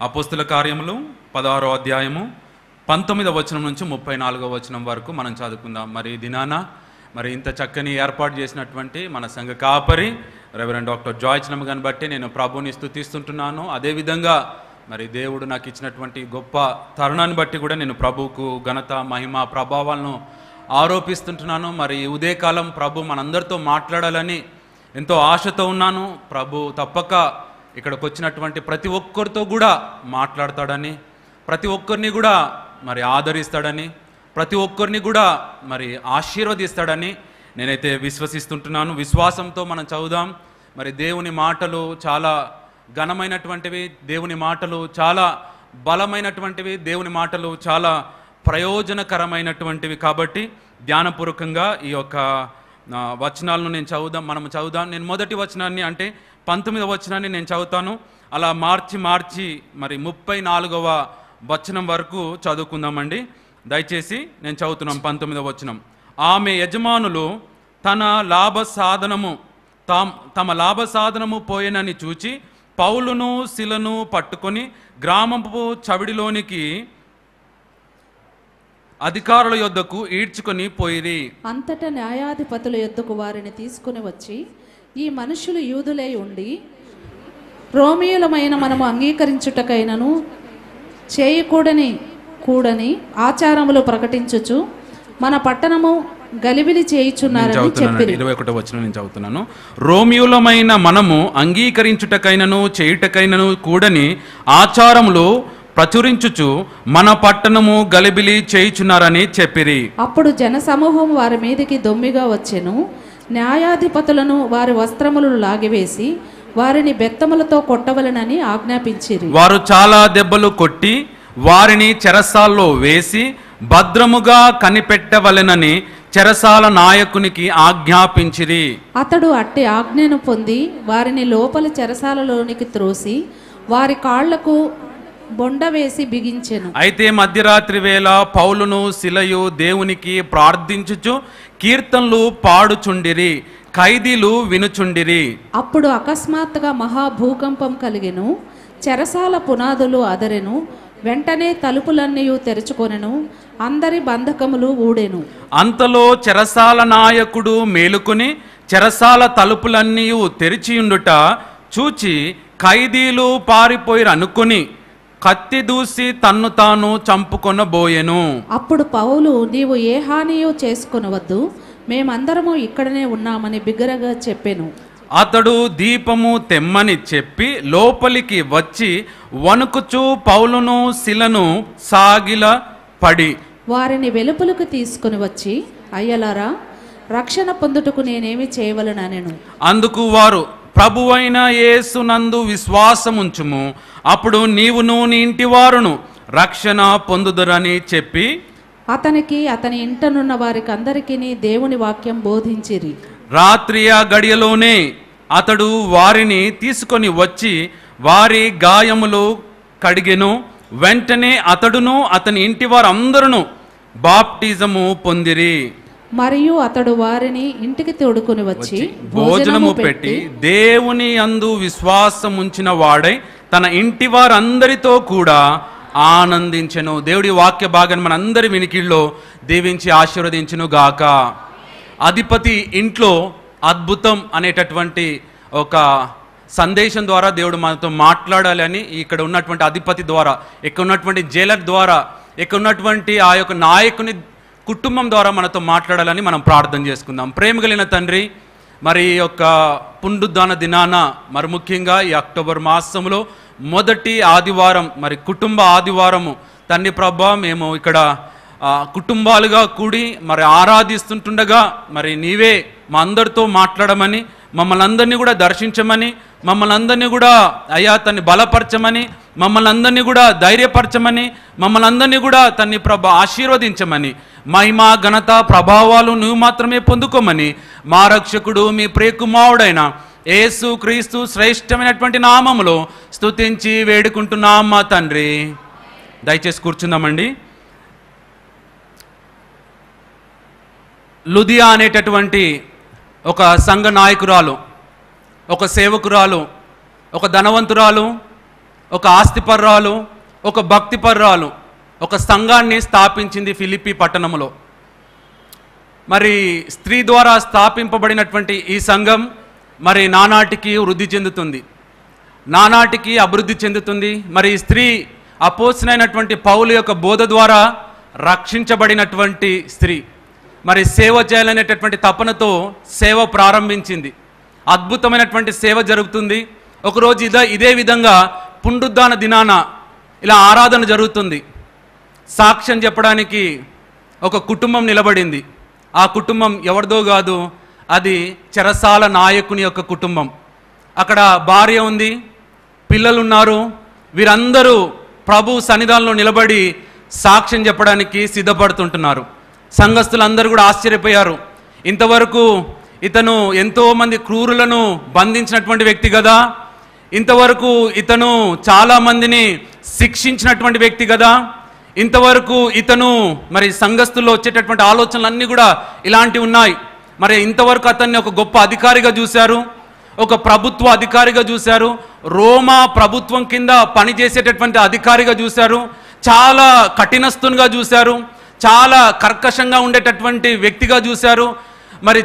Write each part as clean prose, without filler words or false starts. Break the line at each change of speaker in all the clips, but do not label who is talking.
అపోస్తుల కార్యములు 16వ అధ్యాయము 19వ వచనం నుంచి 34వ వచనం వరకు మనం చదువుకుందాం. మరి దినాన ఇంత చక్కని ఏర్పాటు చేసినటువంటి మన సంఘ కాపరి రెవరెండ్ డాక్టర్ జాయ్ చినమగాని బట్టి నేను ప్రభువుని స్తుతిస్తుంటున్నాను. అదేవిధంగా దేవుడు నాకు ఇచ్చినటువంటి గొప్ప తరుణాన్ని బట్టి కూడా నేను ప్రభువుకు ఘనత మహిమ ప్రభావాలను ఆరోపిస్తుంటున్నాను. ఉదయకాలం ప్రభు మనందరితో మాట్లాడాలని ఎంతో ఆశతో ఉన్నాను. ప్రభు తప్పక ఇక్కడికి వచ్చినటువంటి ప్రతి ఒక్కరితో కూడా మాట్లాడతాడని, ప్రతి ఒక్కరిని కూడా ఆదరిస్తాడని, ప్రతి ఒక్కరిని కూడా ఆశీర్వదిస్తాడని నేనైతే విశ్వసిస్తుంటున్నాను. విశ్వాసంతో మనం చదువుదాం. దేవుని మాటలు చాలా ఘనమైనటువంటివి, దేవుని మాటలు చాలా బలమైనటువంటివి, దేవుని మాటలు చాలా ప్రయోజనకరమైనటువంటివి. కాబట్టి ధ్యానపూర్వకంగా ఈ యొక్క వచనాలను మనం చదువుదాం. నేను మొదటి వచనాన్ని అంటే 19వ వచనాన్ని నేను చదువుతాను. అలా మార్చి 34వ వచనం వరకు చదువుకుందామండి. దయచేసి నేను చదువుతున్నాం. 19వ వచనం. ఆమె యజమానులు తమ లాభ సాధనము పోయినని చూచి పౌలును శిలను పట్టుకొని గ్రామపు చవిడిలోనికి అధికారుల యొద్దకు ఈడ్చుకొని పోయిరి.
అంతటా న్యాయాధిపతుల యొద్దకు వారిని తీసుకుని వచ్చి, ఈ మనుషులు యూదులై ఉండి రోమియులమైన మనము అంగీకరించుటకైనను చేయకూడని ఆచారములు ప్రకటించుచు మన పట్టణము గలిబిలి చేయుచున్నారని చెప్పిరి.
21వ వచనం నేను చదువుతున్నాను. రోమియులమైన మనము అంగీకరించుటకైనను చేయుటకైనను కూడని ఆచారములు ప్రచురించుచు మన పట్టణము గలిబిలి చేయుచున్నారని చెప్పిరి.
అప్పుడు జనసమూహం వారి మీదకి దొమ్మిగా వచ్చెను. న్యాయాధిపతులను వారి వస్త్రములు లాగివేసి వారిని బెత్తములతో కొట్టవలెనని ఆజ్ఞాపించిరి.
వారు చాలా దెబ్బలు కొట్టి వారిని చెరసాల్లో వేసి భద్రముగా కనిపెట్టవలెనని చెరసాల నాయకునికి ఆజ్ఞాపించిరి.
అతడు అట్టి ఆజ్ఞను పొంది వారిని లోపల చెరసాలలోనికి త్రోసి వారి కాళ్లకు బొండ వేసి బిగించెను.
అయితే మధ్యరాత్రి వేళ పౌలును శిలయు దేవునికి ప్రార్థించుచు కీర్తనలు పాడుచుండిరి, ఖైదీలు వినుచుండిరి.
అప్పుడు అకస్మాత్తుగా మహాభూకంపం కలిగెను. చెరసాల పునాదులు అదరెను. వెంటనే తలుపులన్నీ తెరుచుకొనెను. అందరి బంధకములు ఊడెను.
అంతలో చెరసాల నాయకుడు మేలుకొని చెరసాల తలుపులన్నీ తెరిచియుండుట చూచి ఖైదీలు పారిపోయిరు అనుకుని కత్తి దూసి తన్ను తాను చంపుకొనబోయెను.
అప్పుడు పౌలు, నీవు ఏ హానియో చేసుకొనవద్దు, మేమందరము ఇక్కడనే ఉన్నామని బిగ్గరగా చెప్పెను.
అతడు దీపము తెమ్మని చెప్పి లోపలికి వచ్చి వణుకుచూ పౌలును శిలను సాగిల పడి
వారిని వెలుపలకు తీసుకుని వచ్చి, అయ్యలారా, రక్షణ పొందుటకు నేనేమి చేయవలననెను.
అందుకు వారు, ప్రభువైన యేసునందు విశ్వాసముంచుము, అప్పుడు నీవును నీ ఇంటి వారును రక్షణ పొందుదురని చెప్పి
అతనికి అతని ఇంటనున్న వారికి అందరికీ దేవుని వాక్యం బోధించిరి.
రాత్రి ఆ గడియలోనే అతడు వారిని తీసుకొని వచ్చి వారి గాయములు కడిగెను. వెంటనే అతడును అతని ఇంటి వారందరూ బాప్టిజము పొందిరి.
మరియు అతడు వారిని ఇంటికి తోడుకొని వచ్చి
భోజనము పెట్టి దేవుని యందు విశ్వాసం ఉంచిన వాడై తన ఇంటి వారందరితో కూడా ఆనందించెను. దేవుడి వాక్య భాగాన్ని మనందరి వినికిల్లో దీవించి ఆశీర్వదించును గాక. అధిపతి ఇంట్లో అద్భుతం అనేటటువంటి ఒక సందేశం ద్వారా దేవుడు మనతో మాట్లాడాలి అని ఇక్కడ ఉన్నటువంటి అధిపతి ద్వారా, ఇక్కడ ఉన్నటువంటి జైలర్ ద్వారా, ఇక్కడ ఉన్నటువంటి ఆ యొక్క నాయకుని కుటుంబం ద్వారా మనతో మాట్లాడాలని మనం ప్రార్థన చేసుకుందాం. ప్రేమ కలిగిన తండ్రి, ఈ యొక్క పునరుద్ధాన దినాన ముఖ్యంగా ఈ అక్టోబర్ మాసంలో మొదటి ఆదివారం, కుటుంబ ఆదివారము తండ్రి ప్రభా, మేము ఇక్కడ కుటుంబాలుగా కూడి ఆరాధిస్తుంటుండగా నీవే మా అందరితో మాట్లాడమని, మమ్మల్ని అందరినీ కూడా దర్శించమని, మమ్మల్ని అందరినీ కూడా అయ్యా తన్ని బలపరచమని, మమ్మల్ని అందరినీ కూడా ధైర్యపరచమని, మమ్మల్ని అందరినీ కూడా తన్ని ఆశీర్వదించమని, మహిమ ఘనత ప్రభావాలు నువ్వు మాత్రమే పొందుకోమని మా రక్షకుడు మీ ప్రియకుమారుడైన యేసు క్రీస్తు శ్రేష్టమైనటువంటి నామములో స్తుతించి వేడుకుంటున్నాం మా తండ్రి. దయచేసి కూర్చుందామండి. లుదియా అనేటటువంటి ఒక సంఘ నాయకురాలు, ఒక సేవకురాలు, ఒక ధనవంతురాలు, ఒక ఆస్తిపర్రాలు, ఒక భక్తిపర్రాలు ఒక సంఘాన్ని స్థాపించింది ఫిలిప్పి పట్టణంలో. మరి స్త్రీ ద్వారా స్థాపింపబడినటువంటి ఈ సంఘం మరి నానాటికి వృద్ధి చెందుతుంది, నానాటికి అభివృద్ధి చెందుతుంది. మరి ఈ స్త్రీ అపోస్తలుడైనటువంటి పౌలు యొక్క బోధ ద్వారా రక్షించబడినటువంటి స్త్రీ మరి సేవ చేయాలనేటటువంటి తపనతో సేవ ప్రారంభించింది. అద్భుతమైనటువంటి సేవ జరుగుతుంది. ఒకరోజు ఇదే విధంగా పునరుద్ధాన దినాన ఇలా ఆరాధన జరుగుతుంది. సాక్ష్యం చెప్పడానికి ఒక కుటుంబం నిలబడింది. ఆ కుటుంబం ఎవరిదో కాదు, అది చెరసాల నాయకుని యొక్క కుటుంబం. అక్కడ భార్య ఉంది, పిల్లలు ఉన్నారు. వీరందరూ ప్రభు సన్నిధానంలో నిలబడి సాక్ష్యం చెప్పడానికి సిద్ధపడుతుంటున్నారు. సంఘస్థులందరూ కూడా ఆశ్చర్యపోయారు. ఇంతవరకు ఇతను ఎంతోమంది క్రూరులను బంధించినటువంటి వ్యక్తి కదా, ఇంతవరకు ఇతను చాలామందిని శిక్షించినటువంటి వ్యక్తి కదా, ఇంతవరకు ఇతను మరి సంఘస్థుల్లో వచ్చేటటువంటి ఆలోచనలన్నీ కూడా ఇలాంటివి ఉన్నాయి. మరి ఇంతవరకు అతన్ని ఒక గొప్ప అధికారిగా చూశారు, ఒక ప్రభుత్వ అధికారిగా చూశారు, రోమా ప్రభుత్వం కింద పనిచేసేటటువంటి అధికారిగా చూశారు, చాలా కఠినస్తునిగా చూశారు, చాలా కర్కశంగా ఉండేటటువంటి వ్యక్తిగా చూశారు, మరి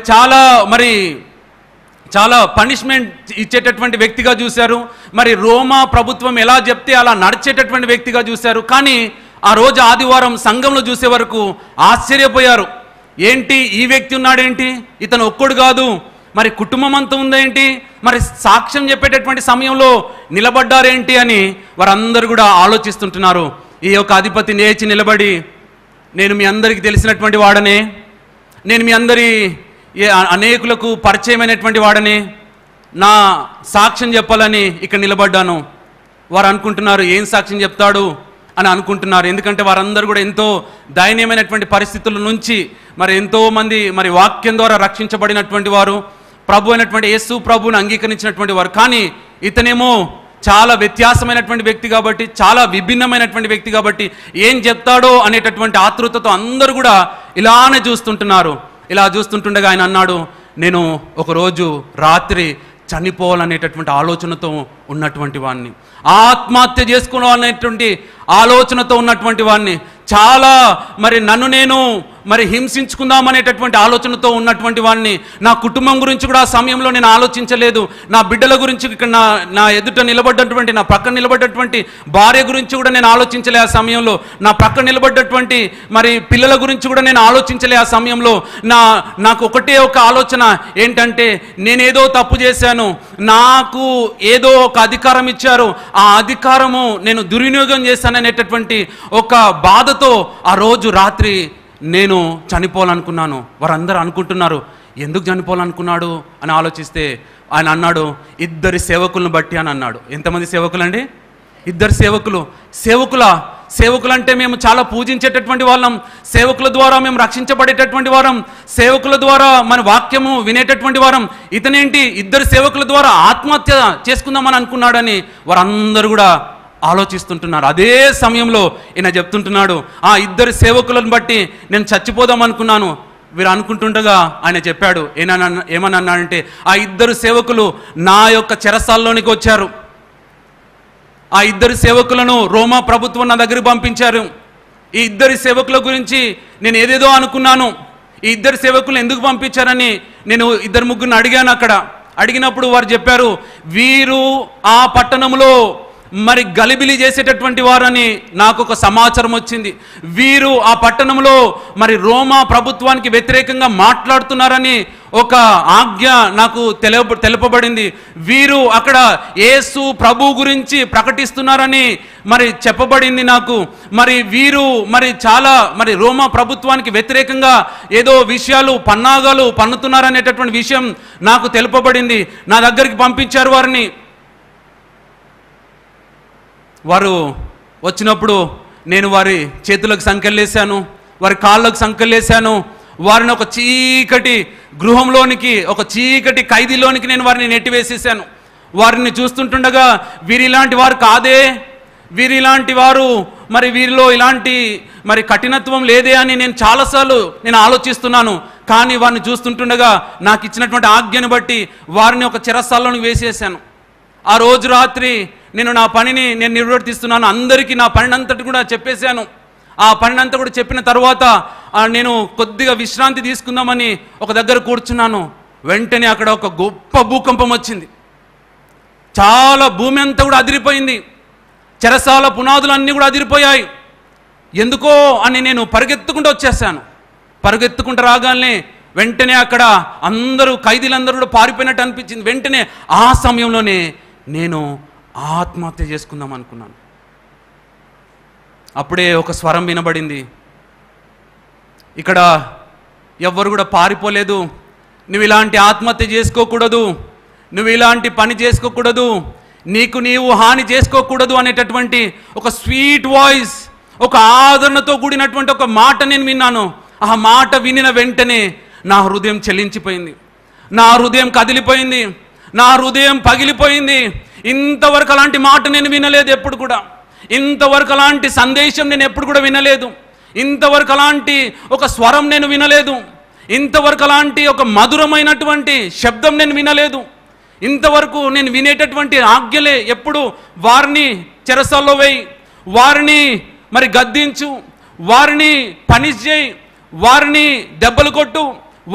చాలా పనిష్మెంట్ ఇచ్చేటటువంటి వ్యక్తిగా చూశారు. మరి రోమా ప్రభుత్వం ఎలా చెప్తే అలా నడిచేటటువంటి వ్యక్తిగా చూశారు. కానీ ఆ రోజు ఆదివారం సంఘంలో చూసే వరకు ఆశ్చర్యపోయారు. ఏంటి ఈ వ్యక్తి ఉన్నాడేంటి, ఇతను ఒక్కడు కాదు, మరి కుటుంబం అంతా ఉందేంటి, మరి సాక్ష్యం చెప్పేటటువంటి సమయంలో నిలబడ్డారేంటి అని వారందరూ కూడా ఆలోచిస్తుంటున్నారు. ఈ యొక్క అధిపతి లేచి నిలబడి, నేను మీ అందరికీ తెలిసినటువంటి వాడనే, నేను మీ అందరి అనేకులకు పరిచయమైనటువంటి వాడని, నా సాక్ష్యం చెప్పాలని ఇక్కడ నిలబడ్డాను. వారు అనుకుంటున్నారు ఏం సాక్ష్యం చెప్తాడు అని అనుకుంటున్నారు. ఎందుకంటే వారందరూ కూడా ఎంతో దయనీయమైనటువంటి పరిస్థితుల నుంచి మరి ఎంతోమంది మరి వాక్యం ద్వారా రక్షించబడినటువంటి వారు, ప్రభు అయినటువంటి యేసు ప్రభువుని అంగీకరించినటువంటి వారు. కానీ ఇతనేమో చాలా వ్యత్యాసమైనటువంటి వ్యక్తి కాబట్టి, చాలా విభిన్నమైనటువంటి వ్యక్తి కాబట్టి ఏం చెప్తాడో అనేటటువంటి ఆతృతతో అందరూ కూడా ఇలానే చూస్తుంటున్నారు. ఇలా చూస్తుంటుండగా ఆయన అన్నాడు, నేను ఒకరోజు రాత్రి చనిపోవాలనేటటువంటి ఆలోచనతో ఉన్నటువంటి వాడిని, ఆత్మహత్య చేసుకోవాలనేటువంటి ఆలోచనతో ఉన్నటువంటి వాడిని, చాలా మరి నన్ను నేను మరి హింసించుకుందామనేటటువంటి ఆలోచనతో ఉన్నటువంటి వాడిని, నా కుటుంబం గురించి కూడా ఆ సమయంలో నేను ఆలోచించలేదు, నా బిడ్డల గురించి ఇక్కడ నా ఎదుట నిలబడ్డటువంటి నా ప్రక్కన నిలబడ్డటువంటి భార్య గురించి కూడా నేను ఆలోచించలే ఆ సమయంలో, నా ప్రక్కన నిలబడ్డటువంటి మరి పిల్లల గురించి కూడా నేను ఆలోచించలే ఆ సమయంలో. నాకు ఒకటే ఒక ఆలోచన ఏంటంటే, నేనేదో తప్పు చేశాను, నాకు ఏదో ఒక అధికారం ఇచ్చారు, ఆ అధికారము నేను దుర్వినియోగం చేశాననేటటువంటి ఒక బాధతో ఆ రోజు రాత్రి నేను చనిపోవాలనుకున్నాను. వారందరూ అనుకుంటున్నారు ఎందుకు చనిపోవాలనుకున్నాడు అని ఆలోచిస్తే ఆయన అన్నాడు, ఇద్దరి సేవకులను బట్టి అని అన్నాడు. ఎంతమంది సేవకులండి? ఇద్దరు సేవకులు. సేవకులు అంటే మేము చాలా పూజించేటటువంటి వాళ్ళం, సేవకుల ద్వారా మేము రక్షించబడేటటువంటి వారం, సేవకుల ద్వారా మన వాక్యము వినేటటువంటి వారం. ఇతనేంటి ఇద్దరు సేవకుల ద్వారా ఆత్మహత్య చేసుకుందామని అనుకున్నాడని వారందరూ కూడా ఆలోచిస్తుంటున్నారు. అదే సమయంలో ఈయన చెప్తుంటున్నాడు, ఆ ఇద్దరు సేవకులను బట్టి నేను చచ్చిపోదాం అనుకున్నాను. వీరు అనుకుంటుండగా ఆయన చెప్పాడు, ఏమని అన్నాడంటే, ఆ ఇద్దరు సేవకులు నా యొక్క చెరసాల్లోనికి వచ్చారు, ఆ ఇద్దరు సేవకులను రోమా ప్రభుత్వం నా దగ్గరికి పంపించారు. ఈ ఇద్దరు సేవకుల గురించి నేను ఏదేదో అనుకున్నాను. ఈ ఇద్దరు సేవకులు ఎందుకు పంపించారని నేను ఇద్దరు ముగ్గురిని అడిగాను. అక్కడ అడిగినప్పుడు వారు చెప్పారు, వీరు ఆ పట్టణంలో మరి గలిబిలి చేసేటటువంటి వారని నాకు ఒక సమాచారం వచ్చింది. వీరు ఆ పట్టణంలో మరి రోమా ప్రభుత్వానికి వ్యతిరేకంగా మాట్లాడుతున్నారని ఒక ఆజ్ఞ నాకు తెలుపబడింది. వీరు అక్కడ యేసు ప్రభు గురించి ప్రకటిస్తున్నారని మరి చెప్పబడింది నాకు. మరి వీరు మరి చాలా మరి రోమా ప్రభుత్వానికి వ్యతిరేకంగా ఏదో విషయాలు పన్నాగాలు పన్నుతున్నారనేటటువంటి విషయం నాకు తెలుపబడింది. నా దగ్గరికి పంపించారు వారిని. వారు వచ్చినప్పుడు నేను వారి చేతులకు సంకెళ్ళేశాను, వారి కాళ్ళకు సంకెళ్ళేశాను. వారిని ఒక చీకటి గృహంలోనికి, ఒక చీకటి ఖైదీలోనికి నేను వారిని నెట్టివేసేసాను. వారిని చూస్తుంటుండగా వీరిలాంటి వారు కాదే, వీరిలాంటి వారు మరి వీరిలో ఇలాంటి మరి కఠినత్వం లేదే అని నేను చాలాసార్లు ఆలోచిస్తున్నాను. కానీ వారిని చూస్తుంటుండగా నాకు ఇచ్చినటువంటి ఆజ్ఞను బట్టి వారిని ఒక చెరసాల్లోనికి వేసేసాను. ఆ రోజు రాత్రి నేను నా పనిని నేను నిర్వర్తిస్తున్నాను, అందరికీ నా పనిని అంతటి కూడా చెప్పేశాను. ఆ పనిని అంతా కూడా చెప్పిన తర్వాత నేను కొద్దిగా విశ్రాంతి తీసుకుందామని ఒక దగ్గర కూర్చున్నాను. వెంటనే అక్కడ ఒక గొప్ప భూకంపం వచ్చింది. చాలా భూమి అంతా కూడా అదిరిపోయింది. చెరసాల పునాదులన్నీ కూడా అదిరిపోయాయి. ఎందుకో అని నేను పరిగెత్తుకుంటూ వచ్చేసాను. పరిగెత్తుకుంటూ రాగానే వెంటనే అక్కడ అందరూ ఖైదీలందరూ కూడా పారిపోయినట్టు అనిపించింది. వెంటనే ఆ సమయంలోనే నేను ఆత్మహత్య చేసుకుందాం అనుకున్నాను. అప్పుడే ఒక స్వరం వినబడింది. ఇక్కడ ఎవ్వరు కూడా పారిపోలేదు, నువ్వు ఇలాంటి ఆత్మహత్య చేసుకోకూడదు, నువ్వు ఇలాంటి పని చేసుకోకూడదు, నీకు నీవు హాని చేసుకోకూడదు అనేటటువంటి ఒక స్వీట్ వాయిస్, ఒక ఆదరణతో కూడినటువంటి ఒక మాట నేను విన్నాను. ఆ మాట వినిన వెంటనే నా హృదయం చెలించిపోయింది, నా హృదయం కదిలిపోయింది, నా హృదయం పగిలిపోయింది. ఇంతవరకు అలాంటి మాట నేను వినలేదు ఎప్పుడు కూడా. ఇంతవరకు అలాంటి సందేశం నేను ఎప్పుడు కూడా వినలేదు. ఇంతవరకు అలాంటి ఒక స్వరం నేను వినలేదు. ఇంతవరకు అలాంటి ఒక మధురమైనటువంటి శబ్దం నేను వినలేదు. ఇంతవరకు నేను వినేటటువంటి ఆజ్ఞలే ఎప్పుడు వారిని చెరసాల్లో వేయి, వారిని మరి గద్దించు, వారిని పనిష్ చేయి, వారిని దెబ్బలు కొట్టు,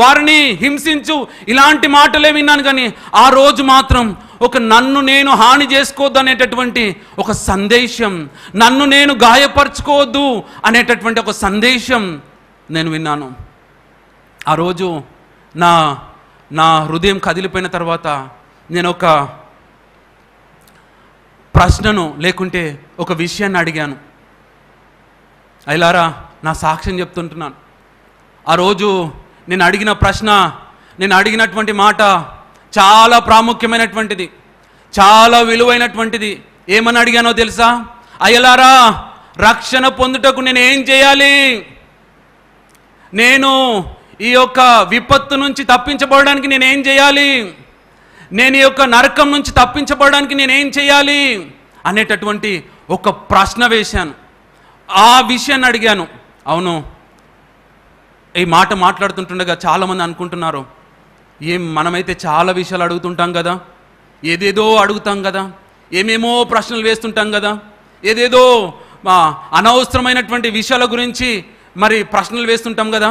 వారిని హింసించు, ఇలాంటి మాటలే విన్నాను. కానీ ఆ రోజు మాత్రం ఒక నన్ను నేను హాని చేసుకోవద్దు అనేటటువంటి ఒక సందేశం, నన్ను నేను గాయపరచుకోవద్దు అనేటటువంటి ఒక సందేశం నేను విన్నాను. ఆ రోజు నా హృదయం కదిలిపోయిన తర్వాత నేను ఒక ప్రశ్నను లేకుంటే ఒక విషయాన్ని అడిగాను. అయ్యలారా, నా సాక్ష్యం చెప్తుంటున్నాను. ఆ రోజు నేను అడిగిన ప్రశ్న, నేను అడిగినటువంటి మాట చాలా ప్రాముఖ్యమైనటువంటిది, చాలా విలువైనటువంటిది. ఏమని అడిగానో తెలుసా? అయ్యలారా, రక్షణ పొందుటకు నేను ఏం చేయాలి? నేను ఈ యొక్క విపత్తు నుంచి తప్పించబడడానికి నేనేం చేయాలి? నేను ఈ యొక్క నరకం నుంచి తప్పించబడడానికి నేనేం చేయాలి అనేటటువంటి ఒక ప్రశ్న వేశాను. ఆ విషయాన్ని అడిగాను. అవును, ఈ మాట మాట్లాడుతుంటుండగా చాలామంది అనుకుంటున్నారు, మనమైతే చాలా విషయాలు అడుగుతుంటాం కదా, ఏదేదో అడుగుతాం కదా, ఏమేమో ప్రశ్నలు వేస్తుంటాం కదా, ఏదేదో అనవసరమైనటువంటి విషయాల గురించి మరి ప్రశ్నలు వేస్తుంటాం కదా.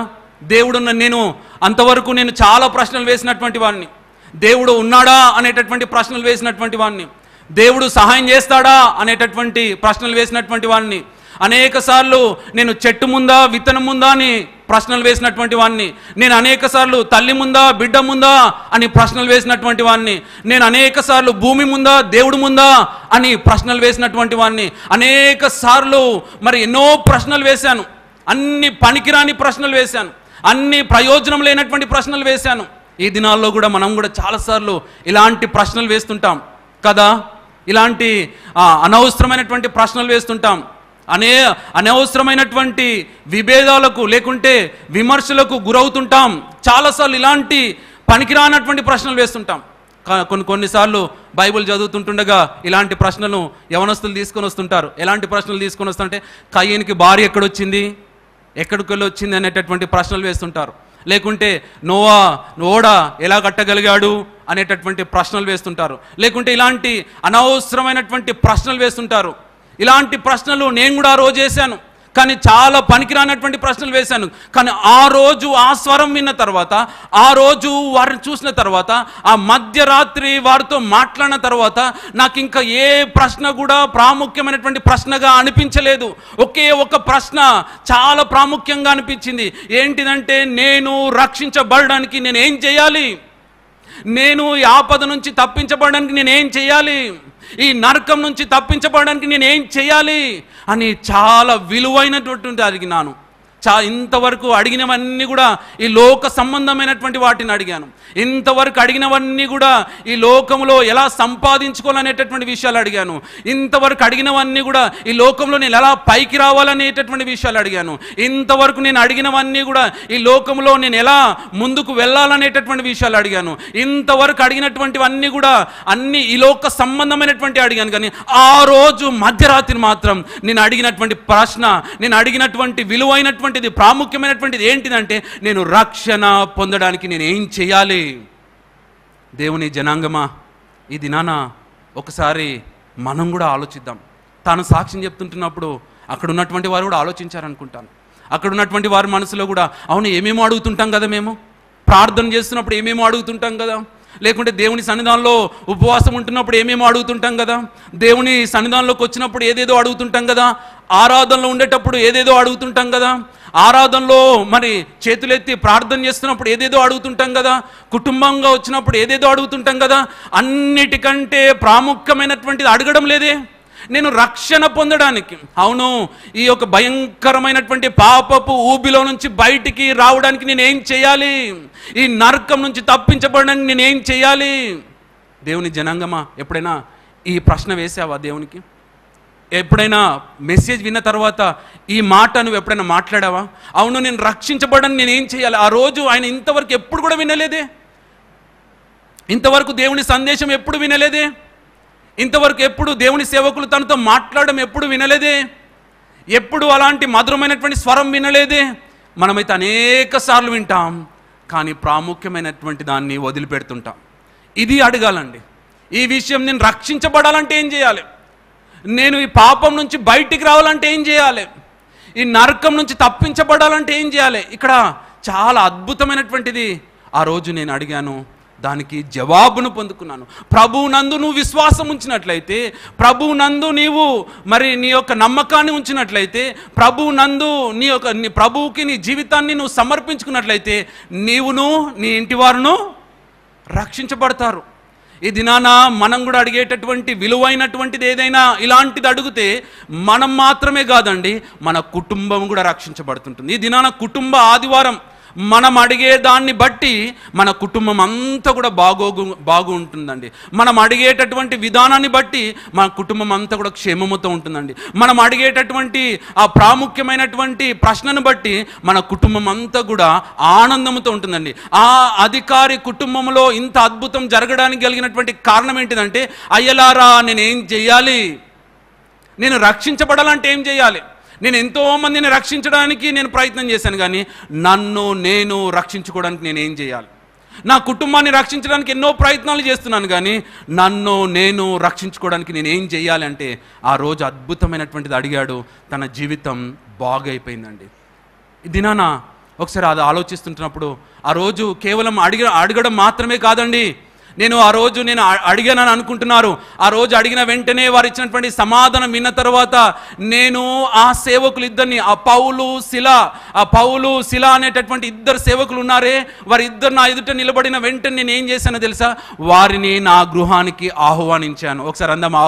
నేను అంతవరకు నేను చాలా ప్రశ్నలు వేసినటువంటి వాడిని. దేవుడు ఉన్నాడా అనేటటువంటి ప్రశ్నలు వేసినటువంటి వాడిని, దేవుడు సహాయం చేస్తాడా అనేటటువంటి ప్రశ్నలు వేసినటువంటి వాడిని, అనేక సార్లు నేను చెట్టు ముందా విత్తనం ముందా అని ప్రశ్నలు వేసినటువంటి వాడిని, నేను అనేక సార్లు తల్లి ముందా బిడ్డ ముందా అని ప్రశ్నలు వేసినటువంటి వాడిని, నేను అనేక సార్లు భూమి ముందా దేవుడు ముందా అని ప్రశ్నలు వేసినటువంటి వాడిని, అనేక సార్లు మరి ఎన్నో ప్రశ్నలు వేశాను. అన్ని పనికిరాని ప్రశ్నలు వేశాను, అన్ని ప్రయోజనం లేనటువంటి ప్రశ్నలు వేశాను. ఈ దినాల్లో కూడా మనం కూడా చాలాసార్లు ఇలాంటి ప్రశ్నలు వేస్తుంటాం కదా, ఇలాంటి అనవసరమైనటువంటి ప్రశ్నలు వేస్తుంటాం. అనవసరమైనటువంటి విభేదాలకు లేకుంటే విమర్శలకు గురవుతుంటాం. చాలాసార్లు ఇలాంటి పనికిరానటువంటి ప్రశ్నలు వేస్తుంటాం. కొన్నిసార్లు బైబిల్ చదువుతుంటుండగా ఇలాంటి ప్రశ్నలు యవనస్తులు తీసుకొని వస్తుంటారు. ఎలాంటి ప్రశ్నలు తీసుకొని వస్తుంటే, కయ్యనికి భార్య ఎక్కడొచ్చింది, ఎక్కడికెళ్ళి వచ్చింది అనేటటువంటి ప్రశ్నలు వేస్తుంటారు. లేకుంటే ఓడ ఎలా కట్టగలిగాడు అనేటటువంటి ప్రశ్నలు వేస్తుంటారు. లేకుంటే ఇలాంటి అనవసరమైనటువంటి ప్రశ్నలు వేస్తుంటారు. ఇలాంటి ప్రశ్నలు నేను కూడా ఆ రోజు వేశాను, కానీ చాలా పనికిరానటువంటి ప్రశ్నలు వేశాను. కానీ ఆ రోజు ఆ స్వరం విన్న తర్వాత, ఆ రోజు వారిని చూసిన తర్వాత, ఆ మధ్యరాత్రి వారితో మాట్లాడిన తర్వాత నాకు ఇంకా ఏ ప్రశ్న కూడా ప్రాముఖ్యమైనటువంటి ప్రశ్నగా అనిపించలేదు. ఒకే ఒక ప్రశ్న చాలా ప్రాముఖ్యంగా అనిపించింది. ఏంటిదంటే, నేను రక్షించబడడానికి నేనేం చేయాలి? నేను ఈ ఆపద నుంచి తప్పించబడడానికి నేనేం చేయాలి? ఈ నరకం నుంచి తప్పించబడడానికి నేనేం చేయాలి అని చాలా విలువైనటువంటి అడిగినాను. ఇంతవరకు అడిగినవన్నీ కూడా ఈ లోక సంబంధమైనటువంటి వాటిని అడిగాను. ఇంతవరకు అడిగినవన్నీ కూడా ఈ లోకంలో ఎలా సంపాదించుకోవాలనేటటువంటి విషయాలు అడిగాను. ఇంతవరకు అడిగినవన్నీ కూడా ఈ లోకంలో నేను ఎలా పైకి రావాలనేటటువంటి విషయాలు అడిగాను. ఇంతవరకు నేను అడిగినవన్నీ కూడా ఈ లోకంలో నేను ఎలా ముందుకు వెళ్ళాలనేటటువంటి విషయాలు అడిగాను. ఇంతవరకు అడిగినటువంటివన్నీ కూడా అన్ని ఈ లోక సంబంధమైనటువంటి అడిగాను. కానీ ఆ రోజు మధ్యరాత్రి మాత్రం నేను అడిగినటువంటి ప్రశ్న, నేను అడిగినటువంటి విలువైనటువంటి ప్రాముఖ్యమైనటువంటిది ఏంటిదంటే, నేను రక్షణ పొందడానికి నేను ఏం చేయాలి? దేవుని జనాంగమా, ఈ దినాన ఒకసారి మనం కూడా ఆలోచిద్దాం. తాను సాక్ష్యం చెప్తుంటున్నప్పుడు అక్కడ ఉన్నటువంటి వారు కూడా ఆలోచించారనుకుంటాను. అక్కడ ఉన్నటువంటి వారి మనసులో కూడా అవును ఏమేమో అడుగుతుంటాం కదా, మేము ప్రార్థన చేస్తున్నప్పుడు ఏమేమో అడుగుతుంటాం కదా, లేకుంటే దేవుని సన్నిధానంలో ఉపవాసం ఉంటున్నప్పుడు ఏమేమో అడుగుతుంటాం కదా, దేవుని సన్నిధానంలోకి వచ్చినప్పుడు ఏదేదో అడుగుతుంటాం కదా, ఆరాధనలో ఉండేటప్పుడు ఏదేదో అడుగుతుంటాం కదా, ఆరాధనలో మరి చేతులెత్తి ప్రార్థన చేస్తున్నప్పుడు ఏదేదో అడుగుతుంటాం కదా, కుటుంబంగా వచ్చినప్పుడు ఏదేదో అడుగుతుంటాం కదా. అన్నిటికంటే ప్రాముఖ్యమైనటువంటిది అడగడం లేదే, నేను రక్షణ పొందడానికి. అవును, ఈ యొక్క భయంకరమైనటువంటి పాపపు ఊబిలో నుంచి బయటికి రావడానికి నేనేం చేయాలి, ఈ నరకం నుంచి తప్పించబడడానికి నేనేం చేయాలి? దేవుని జనాంగమా, ఎప్పుడైనా ఈ ప్రశ్న వేసావా దేవునికి? ఎప్పుడైనా మెసేజ్ విన్న తర్వాత ఈ మాట నువ్వు ఎప్పుడైనా మాట్లాడావా? అవును, నేను రక్షించబడడానికి నేనేం చేయాలి? ఆ రోజు ఆయన ఇంతవరకు ఎప్పుడు కూడా వినలేదే, ఇంతవరకు దేవుని సందేశం ఎప్పుడు వినలేదే, ఇంతవరకు ఎప్పుడు దేవుని సేవకులు తనతో మాట్లాడడం ఎప్పుడు వినలేదే, ఎప్పుడు అలాంటి మధురమైనటువంటి స్వరం వినలేదే. మనమైతే అనేక సార్లు వింటాం, కానీ ప్రాముఖ్యమైనటువంటి దాన్ని వదిలిపెడుతుంటాం. ఇది అడగాలండి. ఈ విషయం, నేను రక్షించబడాలంటే ఏం చేయాలి, నేను ఈ పాపం నుంచి బయటికి రావాలంటే ఏం చేయాలి, ఈ నరకం నుంచి తప్పించబడాలంటే ఏం చేయాలి? ఇక్కడ చాలా అద్భుతమైనటువంటిది ఆ రోజు నేను అడిగాను, దానికి జవాబును పొందుకున్నాను. ప్రభువునందు నువ్వు విశ్వాసం ఉంచినట్లయితే, ప్రభువునందు నీవు మరి నీ యొక్క నమ్మకాన్ని ఉంచినట్లయితే, ప్రభువునందు నీ ప్రభువుకి నీ జీవితాన్ని నువ్వు సమర్పించుకున్నట్లయితే, నీవును నీ ఇంటి వారును రక్షించబడతారు. ఈ దినాన మనం కూడా అడిగేటటువంటి విలువైనటువంటిది ఏదైనా ఇలాంటిది అడిగితే మనం మాత్రమే కాదండి, మన కుటుంబం కూడా రక్షించబడుతుంటుంది. ఈ దినాన కుటుంబ ఆదివారం మనం అడిగే దాన్ని బట్టి మన కుటుంబం అంతా కూడా బాగుంటుందండి. మనం అడిగేటటువంటి విధానాన్ని బట్టి మన కుటుంబం అంతా కూడా క్షేమముతో ఉంటుందండి. మనం అడిగేటటువంటి ఆ ప్రాముఖ్యమైనటువంటి ప్రశ్నను బట్టి మన కుటుంబం అంతా కూడా ఆనందంతో ఉంటుందండి. ఆ అధికారి కుటుంబంలో ఇంత అద్భుతం జరగడానికి కలిగినటువంటి కారణం ఏంటిదంటే, అయ్యలారా నేనేం చెయ్యాలి, నేను రక్షించబడాలంటే ఏం చేయాలి? నేను ఎంతోమందిని రక్షించడానికి నేను ప్రయత్నం చేశాను, కానీ నన్ను నేను రక్షించుకోవడానికి నేనేం చేయాలి? నా కుటుంబాన్ని రక్షించడానికి ఎన్నో ప్రయత్నాలు చేస్తున్నాను, కానీ నన్ను నేను రక్షించుకోవడానికి నేనేం చేయాలి అంటే ఆ రోజు అద్భుతమైనటువంటిది అడిగాడు. తన జీవితం బాగైపోయిందండి. ఈ దినాన ఒకసారి అది ఆలోచిస్తుంటున్నప్పుడు ఆ రోజు కేవలం అడగడం మాత్రమే కాదండి. నేను ఆ రోజు అడిగానని అనుకుంటున్నారు. ఆ రోజు అడిగిన వెంటనే వారు ఇచ్చినటువంటి సమాధానం విన్న తర్వాత నేను ఆ సేవకులు ఇద్దరిని, ఆ పౌలు శిల అనేటటువంటి ఇద్దరు సేవకులు ఉన్నారే, వారి ఇద్దరు నా ఎదుట నిలబడిన వెంటనే నేను ఏం చేశానో తెలుసా? వారిని నా గృహానికి ఆహ్వానించాను. ఒకసారి అందాం,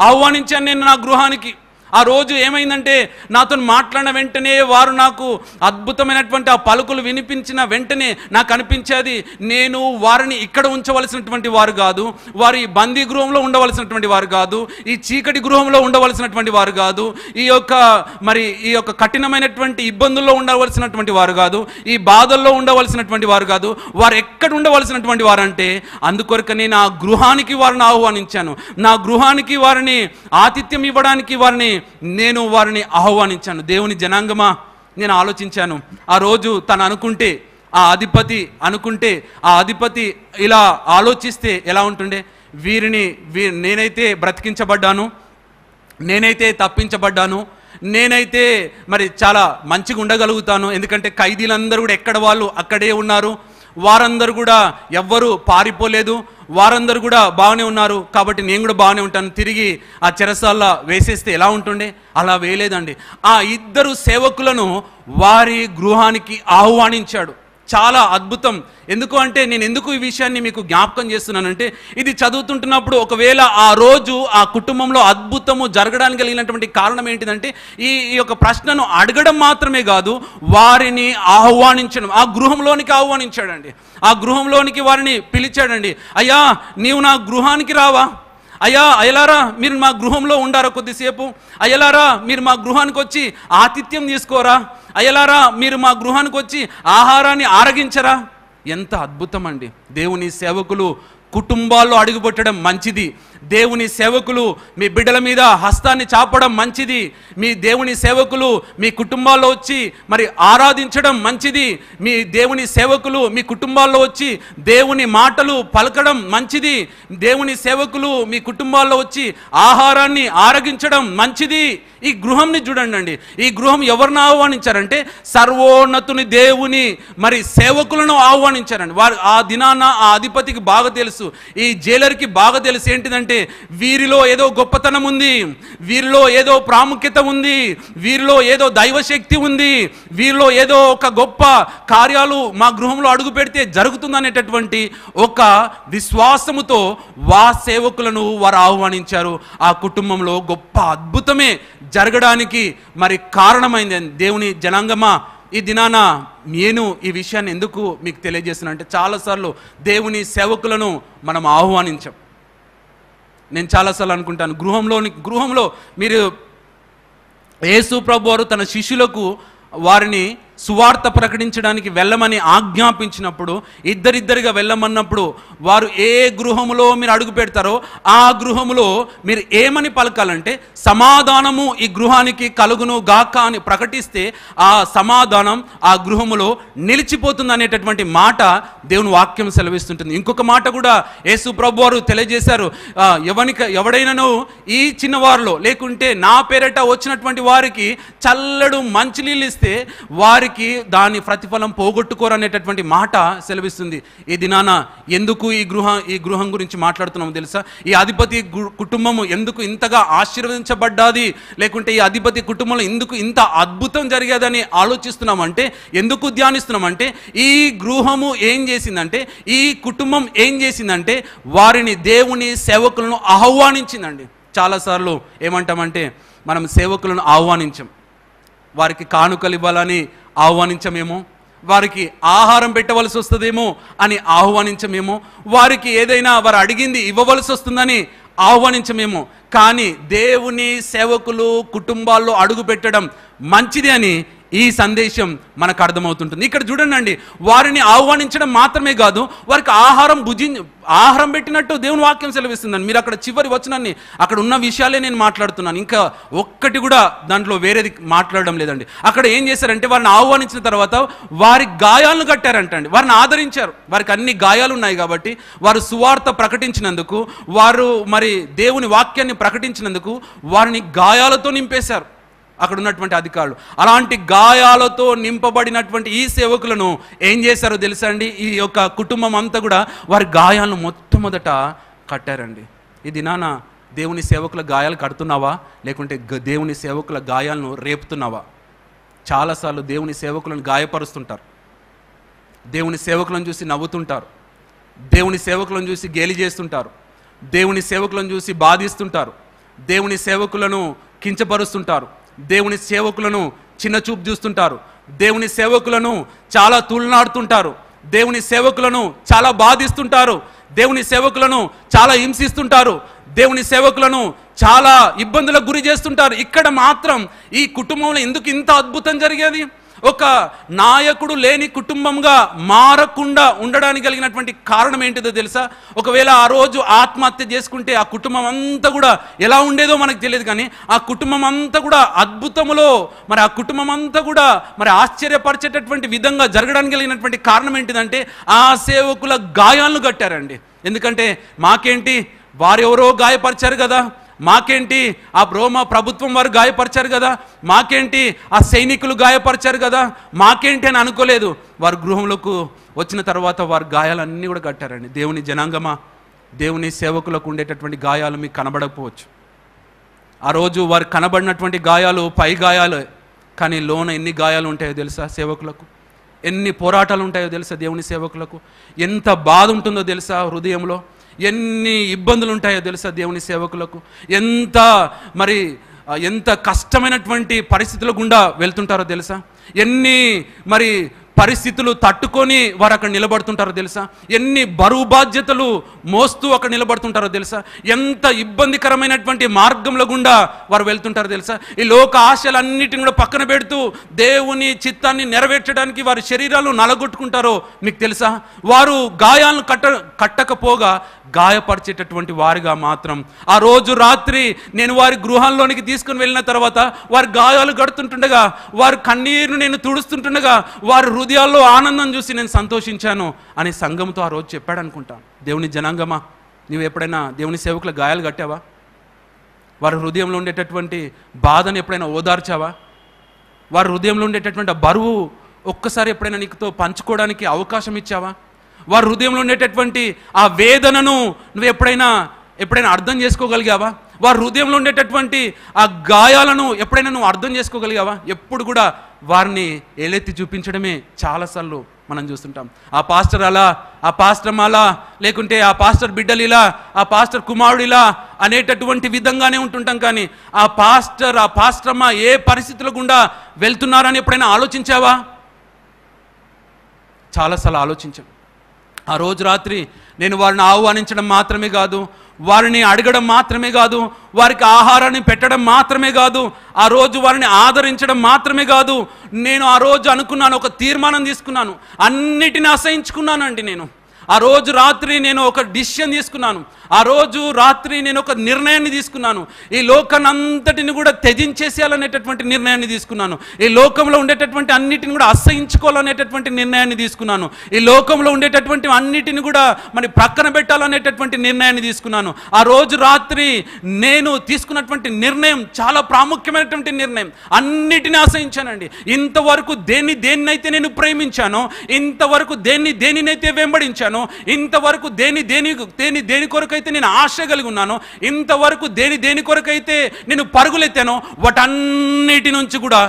ఆహ్వానించాను నేను నా గృహానికి. ఆ రోజు ఏమైందంటే, నాతో మాట్లాడిన వెంటనే వారు నాకు అద్భుతమైనటువంటి ఆ పలుకులు వినిపించిన వెంటనే నాకు అనిపించేది, నేను వారిని ఇక్కడ ఉంచవలసినటువంటి వారు కాదు, వారు ఈ బందీ గృహంలో ఉండవలసినటువంటి వారు కాదు, ఈ చీకటి గృహంలో ఉండవలసినటువంటి వారు కాదు, ఈ యొక్క కఠినమైనటువంటి ఇబ్బందుల్లో ఉండవలసినటువంటి వారు కాదు, ఈ బాధల్లో ఉండవలసినటువంటి వారు కాదు. వారు ఎక్కడ ఉండవలసినటువంటి వారు అంటే, అందుకొరకనే నా గృహానికి వారిని ఆహ్వానించాను. నా గృహానికి వారిని ఆతిథ్యం ఇవ్వడానికి నేను వారిని ఆహ్వానించాను. దేవుని జనాంగమా, నేను ఆలోచించాను. ఆ రోజు తను అనుకుంటే, ఆ అధిపతి ఇలా ఆలోచిస్తే ఎలా ఉంటుండే? నేనైతే బ్రతికించబడ్డాను, నేనైతే తప్పించబడ్డాను, నేనైతే మరి చాలా మంచిగా ఉండగలుగుతాను, ఎందుకంటే ఖైదీలందరూ కూడా ఎక్కడ వాళ్ళు అక్కడే ఉన్నారు, వారందరూ కూడా ఎవ్వరూ పారిపోలేదు, వారందరూ కూడా బాగానే ఉన్నారు, కాబట్టి నేను కూడా బాగానే ఉంటాను. తిరిగి ఆ చెరసాల్లో వేసేస్తే ఎలా ఉంటుండే? అలా వేయలేదండి. ఆ ఇద్దరు సేవకులను వారి గృహానికి ఆహ్వానించాడు. చాలా అద్భుతం. ఎందుకు అంటే, నేను ఎందుకు ఈ విషయాన్ని మీకు జ్ఞాపకం చేస్తున్నానంటే, ఇది చదువుతుంటున్నప్పుడు ఒకవేళ ఆ రోజు ఆ కుటుంబంలో అద్భుతము జరగడానికి కలిగినటువంటి కారణం ఏంటిదంటే, ఈ యొక్క ప్రశ్నను అడగడం మాత్రమే కాదు, వారిని ఆహ్వానించడం. ఆ గృహంలోనికి ఆహ్వానించాడండి. ఆ గృహంలోనికి వారిని పిలిచాడండి. అయ్యా, నీవు నా గృహానికి రావా? అయ్యలారా, మీరు మా గృహంలో ఉండారా కొద్దిసేపు? అయ్యలారా, మీరు మా గృహానికి వచ్చి ఆతిథ్యం తీసుకోరా? అయ్యలారా, మీరు మా గృహానికి వచ్చి ఆహారాన్ని ఆరగించరా? ఎంత అద్భుతం అండి. దేవుని సేవకులు కుటుంబాల్లో అడుగుపెట్టడం మంచిది, దేవుని సేవకులు మీ బిడ్డల మీద హస్తాన్ని చాపడం మంచిది. మీ దేవుని సేవకులు మీ కుటుంబాల్లో వచ్చి మరి ఆరాధించడం మంచిది. మీ దేవుని సేవకులు మీ కుటుంబాల్లో వచ్చి దేవుని మాటలు పలకడం మంచిది. దేవుని సేవకులు మీ కుటుంబాల్లో వచ్చి ఆహారాన్ని ఆరగించడం మంచిది. ఈ గృహంని చూడండి. ఈ గృహం ఎవరిని ఆహ్వానించారంటే సర్వోన్నతుని దేవుని మరి సేవకులను ఆహ్వానించారండి. వారు ఆ దినాన ఆ అధిపతికి బాగా తెలుసు, ఈ జైలర్కి బాగా తెలుసు ఏంటిదంటే వీరిలో ఏదో గొప్పతనం ఉంది, వీరిలో ఏదో ప్రాముఖ్యత ఉంది, వీరిలో ఏదో దైవశక్తి ఉంది, వీరిలో ఏదో ఒక గొప్ప కార్యాలు మా గృహంలో అడుగు పెడితే జరుగుతుందనేటటువంటి ఒక విశ్వాసముతో సేవకులను వారు ఆహ్వానించారు. ఆ కుటుంబంలో గొప్ప అద్భుతమే జరగడానికి మరి కారణమైంది. దేవుని జనాంగమా, ఈ దినాన నేను ఈ విషయాన్ని ఎందుకు మీకు తెలియజేస్తున్నా అంటే చాలాసార్లు దేవుని సేవకులను మనం ఆహ్వానించాం. నేను చాలాసార్లు అనుకుంటాను, గృహంలో మీరు యేసు ప్రభు వారు తన శిష్యులకు వారిని సువార్త ప్రకటించడానికి వెళ్ళమని ఆజ్ఞాపించినప్పుడు, ఇద్దరిద్దరిగా వెళ్ళమన్నప్పుడు వారు ఏ గృహములో మీరు అడుగు పెడతారో ఆ గృహములో మీరు ఏమని పలకాలంటే సమాధానము ఈ గృహానికి కలుగును గాక అని ప్రకటిస్తే ఆ సమాధానం ఆ గృహములో నిలిచిపోతుంది అనేటటువంటి మాట దేవుని వాక్యం సెలవిస్తుంటుంది. ఇంకొక మాట కూడా యేసు ప్రభు వారు తెలియజేశారు, ఎవడైనాను ఈ చిన్నవారిలో లేకుంటే నా పేరట వచ్చినటువంటి వారికి చల్లడు మంచినీళ్ళు ఇస్తే వారికి దాని ప్రతిఫలం పోగొట్టుకోరనేటటువంటి మాట సెలవిస్తుంది. ఈ దినాన ఎందుకు ఈ గృహం గురించి మాట్లాడుతున్నాము తెలుసా? ఈ అధిపతి కుటుంబము ఎందుకు ఇంతగా ఆశీర్వదించబడ్డాది, లేకుంటే ఈ అధిపతి కుటుంబంలో ఎందుకు ఇంత అద్భుతం జరిగేదని ఆలోచిస్తున్నామంటే, ఎందుకు ధ్యానిస్తున్నామంటే ఈ గృహము ఏం చేసిందంటే, ఈ కుటుంబం ఏం చేసిందంటే వారిని దేవుని సేవకులను ఆహ్వానించిందండి. చాలాసార్లు ఏమంటామంటే మనం సేవకులను ఆహ్వానించాం, వారికి కానుకలు ఇవ్వాలని ఆహ్వానించమేమో, వారికి ఆహారం పెట్టవలసి వస్తుందేమో అని ఆహ్వానించమేమో, వారికి ఏదైనా వారు అడిగింది ఇవ్వవలసి వస్తుందని ఆహ్వానించమేమో. కానీ దేవుని సేవకులు కుటుంబాల్లో అడుగు పెట్టడం మంచిది అని ఈ సందేశం మనకు అర్థమవుతుంటుంది. ఇక్కడ చూడండి, వారిని ఆహ్వానించడం మాత్రమే కాదు, వారికి ఆహారం పెట్టినట్టు దేవుని వాక్యం సెలవిస్తుందండి. మీరు అక్కడ చివరి వచనాన్ని అక్కడ ఉన్న విషయాలే నేను మాట్లాడుతున్నాను, ఇంకా ఒక్కటి కూడా దాంట్లో వేరేది మాట్లాడడం లేదండి. అక్కడ ఏం చేశారంటే వారిని ఆహ్వానించిన తర్వాత వారి గాయాలను కట్టారంటండి, వారిని ఆదరించారు. వారికి అన్ని గాయాలు ఉన్నాయి కాబట్టి వారు సువార్త ప్రకటించినందుకు, వారు మరి దేవుని వాక్యాన్ని ప్రకటించినందుకు వారిని గాయాలతో నింపేశారు అక్కడ ఉన్నటువంటి అధికారులు. అలాంటి గాయాలతో నింపబడినటువంటి ఈ సేవకులను ఏం చేశారో తెలుసా అండి? ఈ యొక్క కుటుంబం అంతా కూడా వారి గాయాలను మొట్టమొదట కట్టారండి. ఈ దినాన దేవుని సేవకుల గాయాలు కడుతున్నావా, లేకుంటే దేవుని సేవకుల గాయాలను రేపుతున్నావా? చాలాసార్లు దేవుని సేవకులను గాయపరుస్తుంటారు, దేవుని సేవకులను చూసి నవ్వుతుంటారు, దేవుని సేవకులను చూసి గేలి చేస్తుంటారు, దేవుని సేవకులను చూసి బాధిస్తుంటారు, దేవుని సేవకులను కించపరుస్తుంటారు, దేవుని సేవకులను చిన్న చూపు చూస్తుంటారు, దేవుని సేవకులను చాలా తులనాడుతుంటారు, దేవుని సేవకులను చాలా బాధిస్తుంటారు, దేవుని సేవకులను చాలా హింసిస్తుంటారు, దేవుని సేవకులను చాలా ఇబ్బందులకు గురి చేస్తుంటారు. ఇక్కడ మాత్రం ఈ కుటుంబంలో ఎందుకు ఇంత అద్భుతం జరిగేది? ఒక నాయకుడు లేని కుటుంబంగా మారకుండా ఉండడానికి కలిగినటువంటి కారణం ఏంటిదో తెలుసా? ఒకవేళ ఆ రోజు ఆత్మహత్య చేసుకుంటే ఆ కుటుంబం అంతా కూడా ఎలా ఉండేదో మనకు తెలియదు, కానీ ఆ కుటుంబం అంతా కూడా అద్భుతములో మరి ఆ కుటుంబం అంతా కూడా మరి ఆశ్చర్యపరిచేటటువంటి విధంగా జరగడానికి కలిగినటువంటి కారణం ఏంటిదంటే ఆ సేవకుల గాయాలను కట్టారండి. ఎందుకంటే మాకేంటి, వారెవరో గాయపరిచారు కదా, మాకేంటి ఆ రోమా ప్రభుత్వం వారు గాయపరిచారు కదా, మాకేంటి ఆ సైనికులు గాయపరిచారు కదా, మాకేంటి అని అనుకోలేదు. వారు గృహంలోకి వచ్చిన తర్వాత వారి గాయాలన్నీ కూడా కట్టారండి. దేవుని జనాంగమా, దేవుని సేవకులకు ఉండేటటువంటి గాయాలు మీకు కనబడకపోవచ్చు. ఆ రోజు వారు కనబడినటువంటి గాయాలు పై గాయాలు, కానీ లోన ఎన్ని గాయాలు ఉంటాయో తెలుసా? సేవకులకు ఎన్ని పోరాటాలు ఉంటాయో తెలుసా? దేవుని సేవకులకు ఎంత బాధ ఉంటుందో తెలుసా? హృదయంలో ఎన్ని ఇబ్బందులు ఉంటాయో తెలుసా? దేవుని సేవకులకు ఎంత కష్టమైనటువంటి పరిస్థితుల గుండా వెళ్తుంటారో తెలుసా? ఎన్ని మరి పరిస్థితులు తట్టుకొని వారు అక్కడ నిలబడుతుంటారో తెలుసా? ఎన్ని బరువు బాధ్యతలు మోస్తూ అక్కడ నిలబడుతుంటారో తెలుసా? ఎంత ఇబ్బందికరమైనటువంటి మార్గంలో గుండా వారు వెళ్తుంటారో తెలుసా? ఈ లోక ఆశలన్నిటిని కూడా పక్కన పెడుతూ దేవుని చిత్తాన్ని నెరవేర్చడానికి వారి శరీరాలు నలగొట్టుకుంటారో మీకు తెలుసా? వారు గాయాలను కట్టకపోగా గాయపరిచేటటువంటి వారిగా మాత్రం ఆ రోజు రాత్రి నేను వారి గృహాల్లోనికి తీసుకుని వెళ్ళిన తర్వాత వారి గాయాలు గడుతుంటుండగా, వారి కన్నీరును నేను తుడుస్తుంటుండగా వారి హృదయాల్లో ఆనందం చూసి నేను సంతోషించాను అని సంఘంతో ఆ రోజు చెప్పాడు అనుకుంటా. దేవుని జనాంగమా, నీవు ఎప్పుడైనా దేవుని సేవకుల గాయాలు కట్టావా? వారి హృదయంలో ఉండేటటువంటి బాధను ఎప్పుడైనా ఓదార్చావా? వారి హృదయంలో ఉండేటటువంటి బరువు ఒక్కసారి ఎప్పుడైనా నీకుతో పంచుకోవడానికి అవకాశం ఇచ్చావా? వారి హృదయంలో ఉండేటటువంటి ఆ వేదనను నువ్వు ఎప్పుడైనా అర్థం చేసుకోగలిగావా? వారి హృదయంలో ఉండేటటువంటి ఆ గాయాలను ఎప్పుడైనా నువ్వు అర్థం చేసుకోగలిగావా? ఎప్పుడు కూడా వారిని ఏలెత్తి చూపించడమే చాలాసార్లు మనం చూస్తుంటాం. ఆ పాస్టర్ అలా, ఆ పాస్టర్ అలా, లేకుంటే ఆ పాస్టర్ బిడ్డలు ఇలా, ఆ పాస్టర్ కుమారుడు ఇలా అనేటటువంటి విధంగానే ఉంటుంటాం. కానీ ఆ పాస్టర్ అమ్మ ఏ పరిస్థితుల గుండా వెళ్తున్నారని ఎప్పుడైనా ఆలోచించావా? చాలాసార్లు ఆలోచించాం. ఆ రోజు రాత్రి నేను వారిని ఆహ్వానించడం మాత్రమే కాదు, వారిని అడగడం మాత్రమే కాదు, వారికి ఆహారాన్ని పెట్టడం మాత్రమే కాదు, ఆ రోజు వారిని ఆదరించడం మాత్రమే కాదు, నేను ఆ రోజు అనుకున్నాను, ఒక తీర్మానం తీసుకున్నాను, అన్నిటిని అసహించుకున్నానండి. నేను ఆ రోజు రాత్రి నేను ఒక డిసిషన్ తీసుకున్నాను. ఆ రోజు రాత్రి నేను ఒక నిర్ణయాన్ని తీసుకున్నాను. ఈ లోకాన్ని అంతటిని కూడా త్యజించేసేయాలనేటటువంటి నిర్ణయాన్ని తీసుకున్నాను. ఈ లోకంలో ఉండేటటువంటి అన్నిటిని కూడా అసహించుకోవాలనేటటువంటి నిర్ణయాన్ని తీసుకున్నాను. ఈ లోకంలో ఉండేటటువంటి అన్నిటిని కూడా మరి ప్రక్కన పెట్టాలనేటటువంటి నిర్ణయాన్ని తీసుకున్నాను. ఆ రోజు రాత్రి నేను తీసుకున్నటువంటి నిర్ణయం చాలా ప్రాముఖ్యమైనటువంటి నిర్ణయం. అన్నిటిని అసహించానండి. ఇంతవరకు దేన్నైతే నేను ప్రేమించానో, ఇంతవరకు దేనినైతే వెంబడించానో, ఇంతవరకు దేని కొరకైతే నేను ఆశ కలిగి ఉన్నానో, ఇంతవరకు దేని కొరకైతే నేను పరుగులెత్తానో, వాటన్నిటి నుంచి కూడా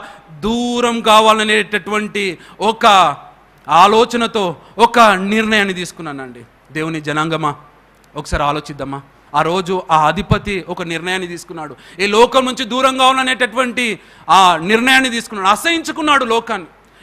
దూరం కావాలనేటటువంటి ఒక ఆలోచనతో ఒక నిర్ణయాన్ని తీసుకున్నానండి. దేవుని జనాంగమా, ఒకసారి ఆలోచిద్దామా. ఆ రోజు ఆ అధిపతి ఒక నిర్ణయాన్ని తీసుకున్నాడు. ఈ లోకం నుంచి దూరం కావాలనేటటువంటి ఆ నిర్ణయాన్ని తీసుకున్నాడు. అసహించుకున్నాడు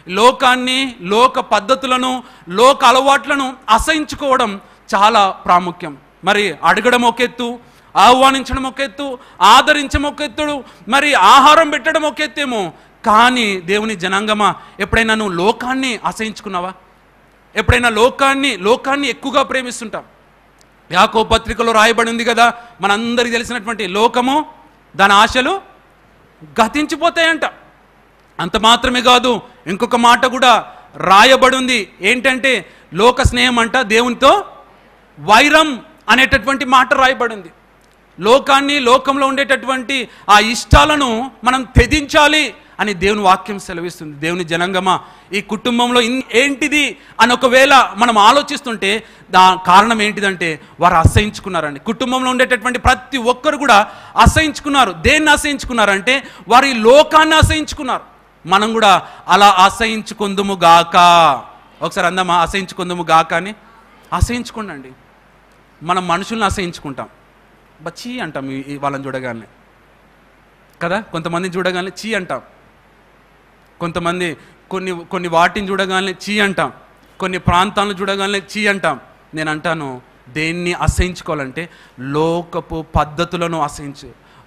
లోకాన్ని, లోక పద్ధతులను, లోక అలవాట్లను అసహించుకోవడం చాలా ప్రాముఖ్యం. మరి అడగడం ఒక ఎత్తు, ఆహ్వానించడం ఒక ఎత్తు, ఆదరించడం ఒక ఎత్తుడు, మరి ఆహారం పెట్టడం ఒక ఎత్తేమో. కానీ దేవుని జనాంగమా, ఎప్పుడైనా నువ్వు లోకాన్ని అసహించుకున్నావా? ఎప్పుడైనా లోకాన్ని ఎక్కువగా ప్రేమిస్తుంటాం. యాకోబు పత్రికలో రాయబడి ఉంది కదా, మనందరికీ తెలిసినటువంటి లోకము దాని ఆశలు గతించిపోతాయంట. అంత మాత్రమే కాదు, ఇంకొక మాట కూడా రాయబడి ఉంది. ఏంటంటే లోక స్నేహం అంట దేవునితో వైరం అనేటటువంటి మాట రాయబడింది. లోకంలో ఉండేటటువంటి ఆ ఇష్టాలను మనం త్యజించాలి అని దేవుని వాక్యం సెలవిస్తుంది. దేవుని జనాంగమా, ఈ కుటుంబంలో ఏంటిది అని ఒకవేళ మనం ఆలోచిస్తుంటే కారణం ఏంటిదంటే వారు అసహించుకున్నారండి. కుటుంబంలో ఉండేటటువంటి ప్రతి ఒక్కరు కూడా అసహించుకున్నారు. దేన్ని అసహించుకున్నారంటే వారి లోకాన్ని అసహించుకున్నారు. మనం కూడా అలా అసహించుకుందుము గాక. ఒకసారి అందామా, అసహించుకుందుము గాక అని. అసహించుకోండి. మనం మనుషుల్ని అసహించుకుంటాం, చీ అంటాం వాళ్ళని చూడగానే కదా. కొంతమందిని చూడగానే చీ అంటాం. కొంతమంది కొన్ని వాటిని చూడగానే చీ అంటాం. కొన్ని ప్రాంతాలను చూడగానే చీ అంటాం. నేను అంటాను, దేన్ని అసహించుకోవాలంటే లోకపు పద్ధతులను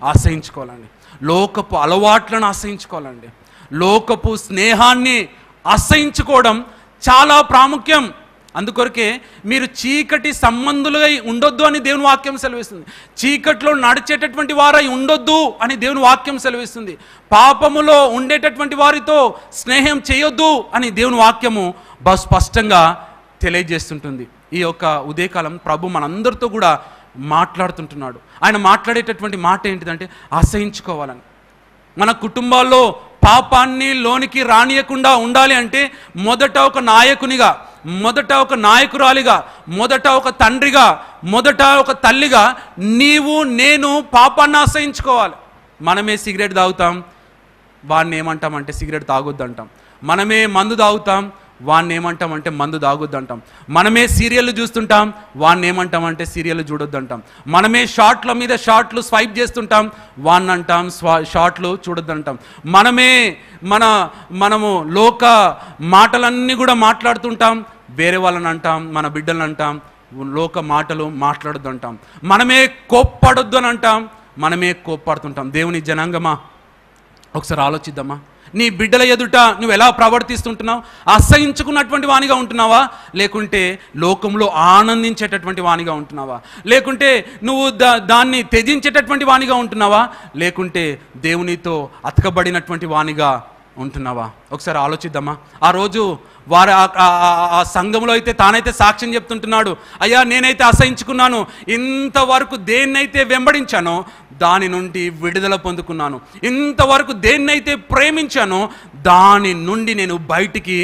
అసహించుకోవాలండి. లోకపు అలవాట్లను అసహించుకోవాలండి. లోకపు స్నేహాన్ని అసహించుకోవడం చాలా ప్రాముఖ్యం. అందుకొరకే మీరు చీకటి సంబంధులై ఉండొద్దు అని దేవుని వాక్యం సెలవిస్తుంది. చీకట్లో నడిచేటటువంటి వారై ఉండొద్దు అని దేవుని వాక్యం సెలవిస్తుంది. పాపములో ఉండేటటువంటి వారితో స్నేహం చేయొద్దు అని దేవుని వాక్యము బహు స్పష్టంగా తెలియజేస్తుంటుంది. ఈ యొక్క ఉదయకాలం ప్రభు మనందరితో కూడా మాట్లాడుతుంటున్నాడు. ఆయన మాట్లాడేటటువంటి మాట ఏంటిదంటే అసహించుకోవాలని. మన కుటుంబాల్లో పాపాన్ని లోనికి రానియకుండా ఉండాలి అంటే మొదట ఒక నాయకునిగా, మొదట ఒక నాయకురాలిగా, మొదట ఒక తండ్రిగా, మొదట ఒక తల్లిగా నేను పాపాన్ని అసహించుకోవాలి. మనమే సిగరెట్ తాగుతాం, వాడిని ఏమంటామంటే సిగరెట్ తాగొద్దు అంటాం. మనమే మందు తాగుతాం, వాడిని ఏమంటామంటే మందు తాగొద్దు అంటాం. మనమే సీరియల్ చూస్తుంటాం, వాడిని ఏమంటామంటే సీరియల్ చూడొద్దు అంటాం. మనమే షార్ట్ల మీద షార్ట్లు స్వైప్ చేస్తుంటాం, వాడిని అంటాం షార్ట్లు చూడొద్దు అంటాం. మనము లోక మాటలన్నీ కూడా మాట్లాడుతుంటాం, వేరే వాళ్ళని అంటాం, మన బిడ్డలను అంటాం లోక మాటలు మాట్లాడొద్దు అంటాం. మనమే కోప్పడొద్దు అని అంటాం, మనమే కోప్పడుతుంటాం. దేవుని జనాంగమా, ఒకసారి ఆలోచిద్దామా. నీ బిడ్డల ఎదుట నువ్వు ఎలా ప్రవర్తిస్తుంటున్నావు? అసహించుకున్నటువంటి వానిగా ఉంటున్నావా, లేకుంటే లోకంలో ఆనందించేటటువంటి వానిగా ఉంటున్నావా, లేకుంటే నువ్వు దాన్ని త్యజించేటటువంటి వానిగా ఉంటున్నావా, లేకుంటే దేవునితో అతకబడినటువంటి వానిగా ఉంటున్నావా? ఒకసారి ఆలోచిద్దామా. ఆ రోజు వారు ఆ సంఘంలో అయితే తానైతే సాక్ష్యం చెప్తుంటున్నాడు, అయ్యా నేనైతే అసహించుకున్నాను, ఇంతవరకు దేన్నైతే వెంబడించానో దాని నుండి విడుదల పొందుకున్నాను, ఇంతవరకు దేన్నైతే ప్రేమించానో దాని నుండి నేను బయటికి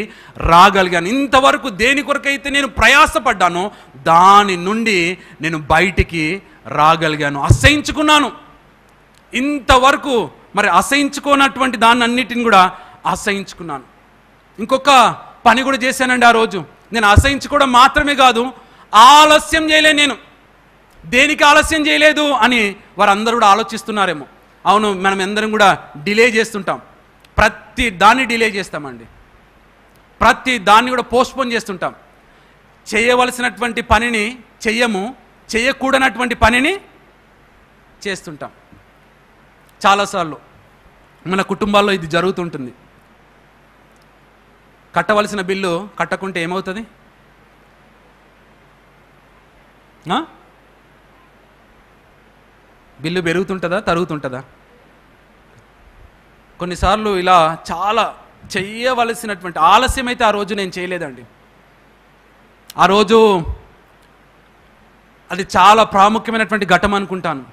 రాగలిగాను, ఇంతవరకు దేని కొరకైతే నేను ప్రయాసపడ్డానో దాని నుండి నేను బయటికి రాగలిగాను, అసహించుకున్నాను. ఇంతవరకు మరి అసహించుకోనటువంటి దాన్ని అన్నిటిని కూడా అసహించుకున్నాను. ఇంకొక పని కూడా చేశానండి ఆ రోజు. నేను అసహించుకోవడం మాత్రమే కాదు, ఆలస్యం చేయలేదు. నేను దేనికి ఆలస్యం చేయలేదు అని వారందరూ కూడా ఆలోచిస్తున్నారేమో. అవును, మనం అందరం కూడా డిలే చేస్తుంటాం, ప్రతి దాన్ని డిలే చేస్తామండి, ప్రతి దాన్ని కూడా పోస్ట్పోన్ చేస్తుంటాం. చేయవలసినటువంటి పనిని చెయ్యము, చేయకూడనటువంటి పనిని చేస్తుంటాం. చాలాసార్లు మన కుటుంబాల్లో ఇది జరుగుతుంటుంది. కట్టవలసిన బిల్లు కట్టకుంటే ఏమవుతుంది? బిల్లు పెరుగుతుంటుందా, తరుగుతుంటుందా? కొన్నిసార్లు ఇలా చాలా చెయ్యవలసినటువంటి ఆలస్యం అయితే ఆ రోజు నేను చేయలేదండి. ఆ రోజు అది చాలా ప్రాముఖ్యమైనటువంటి ఘట్టం అనుకుంటాను.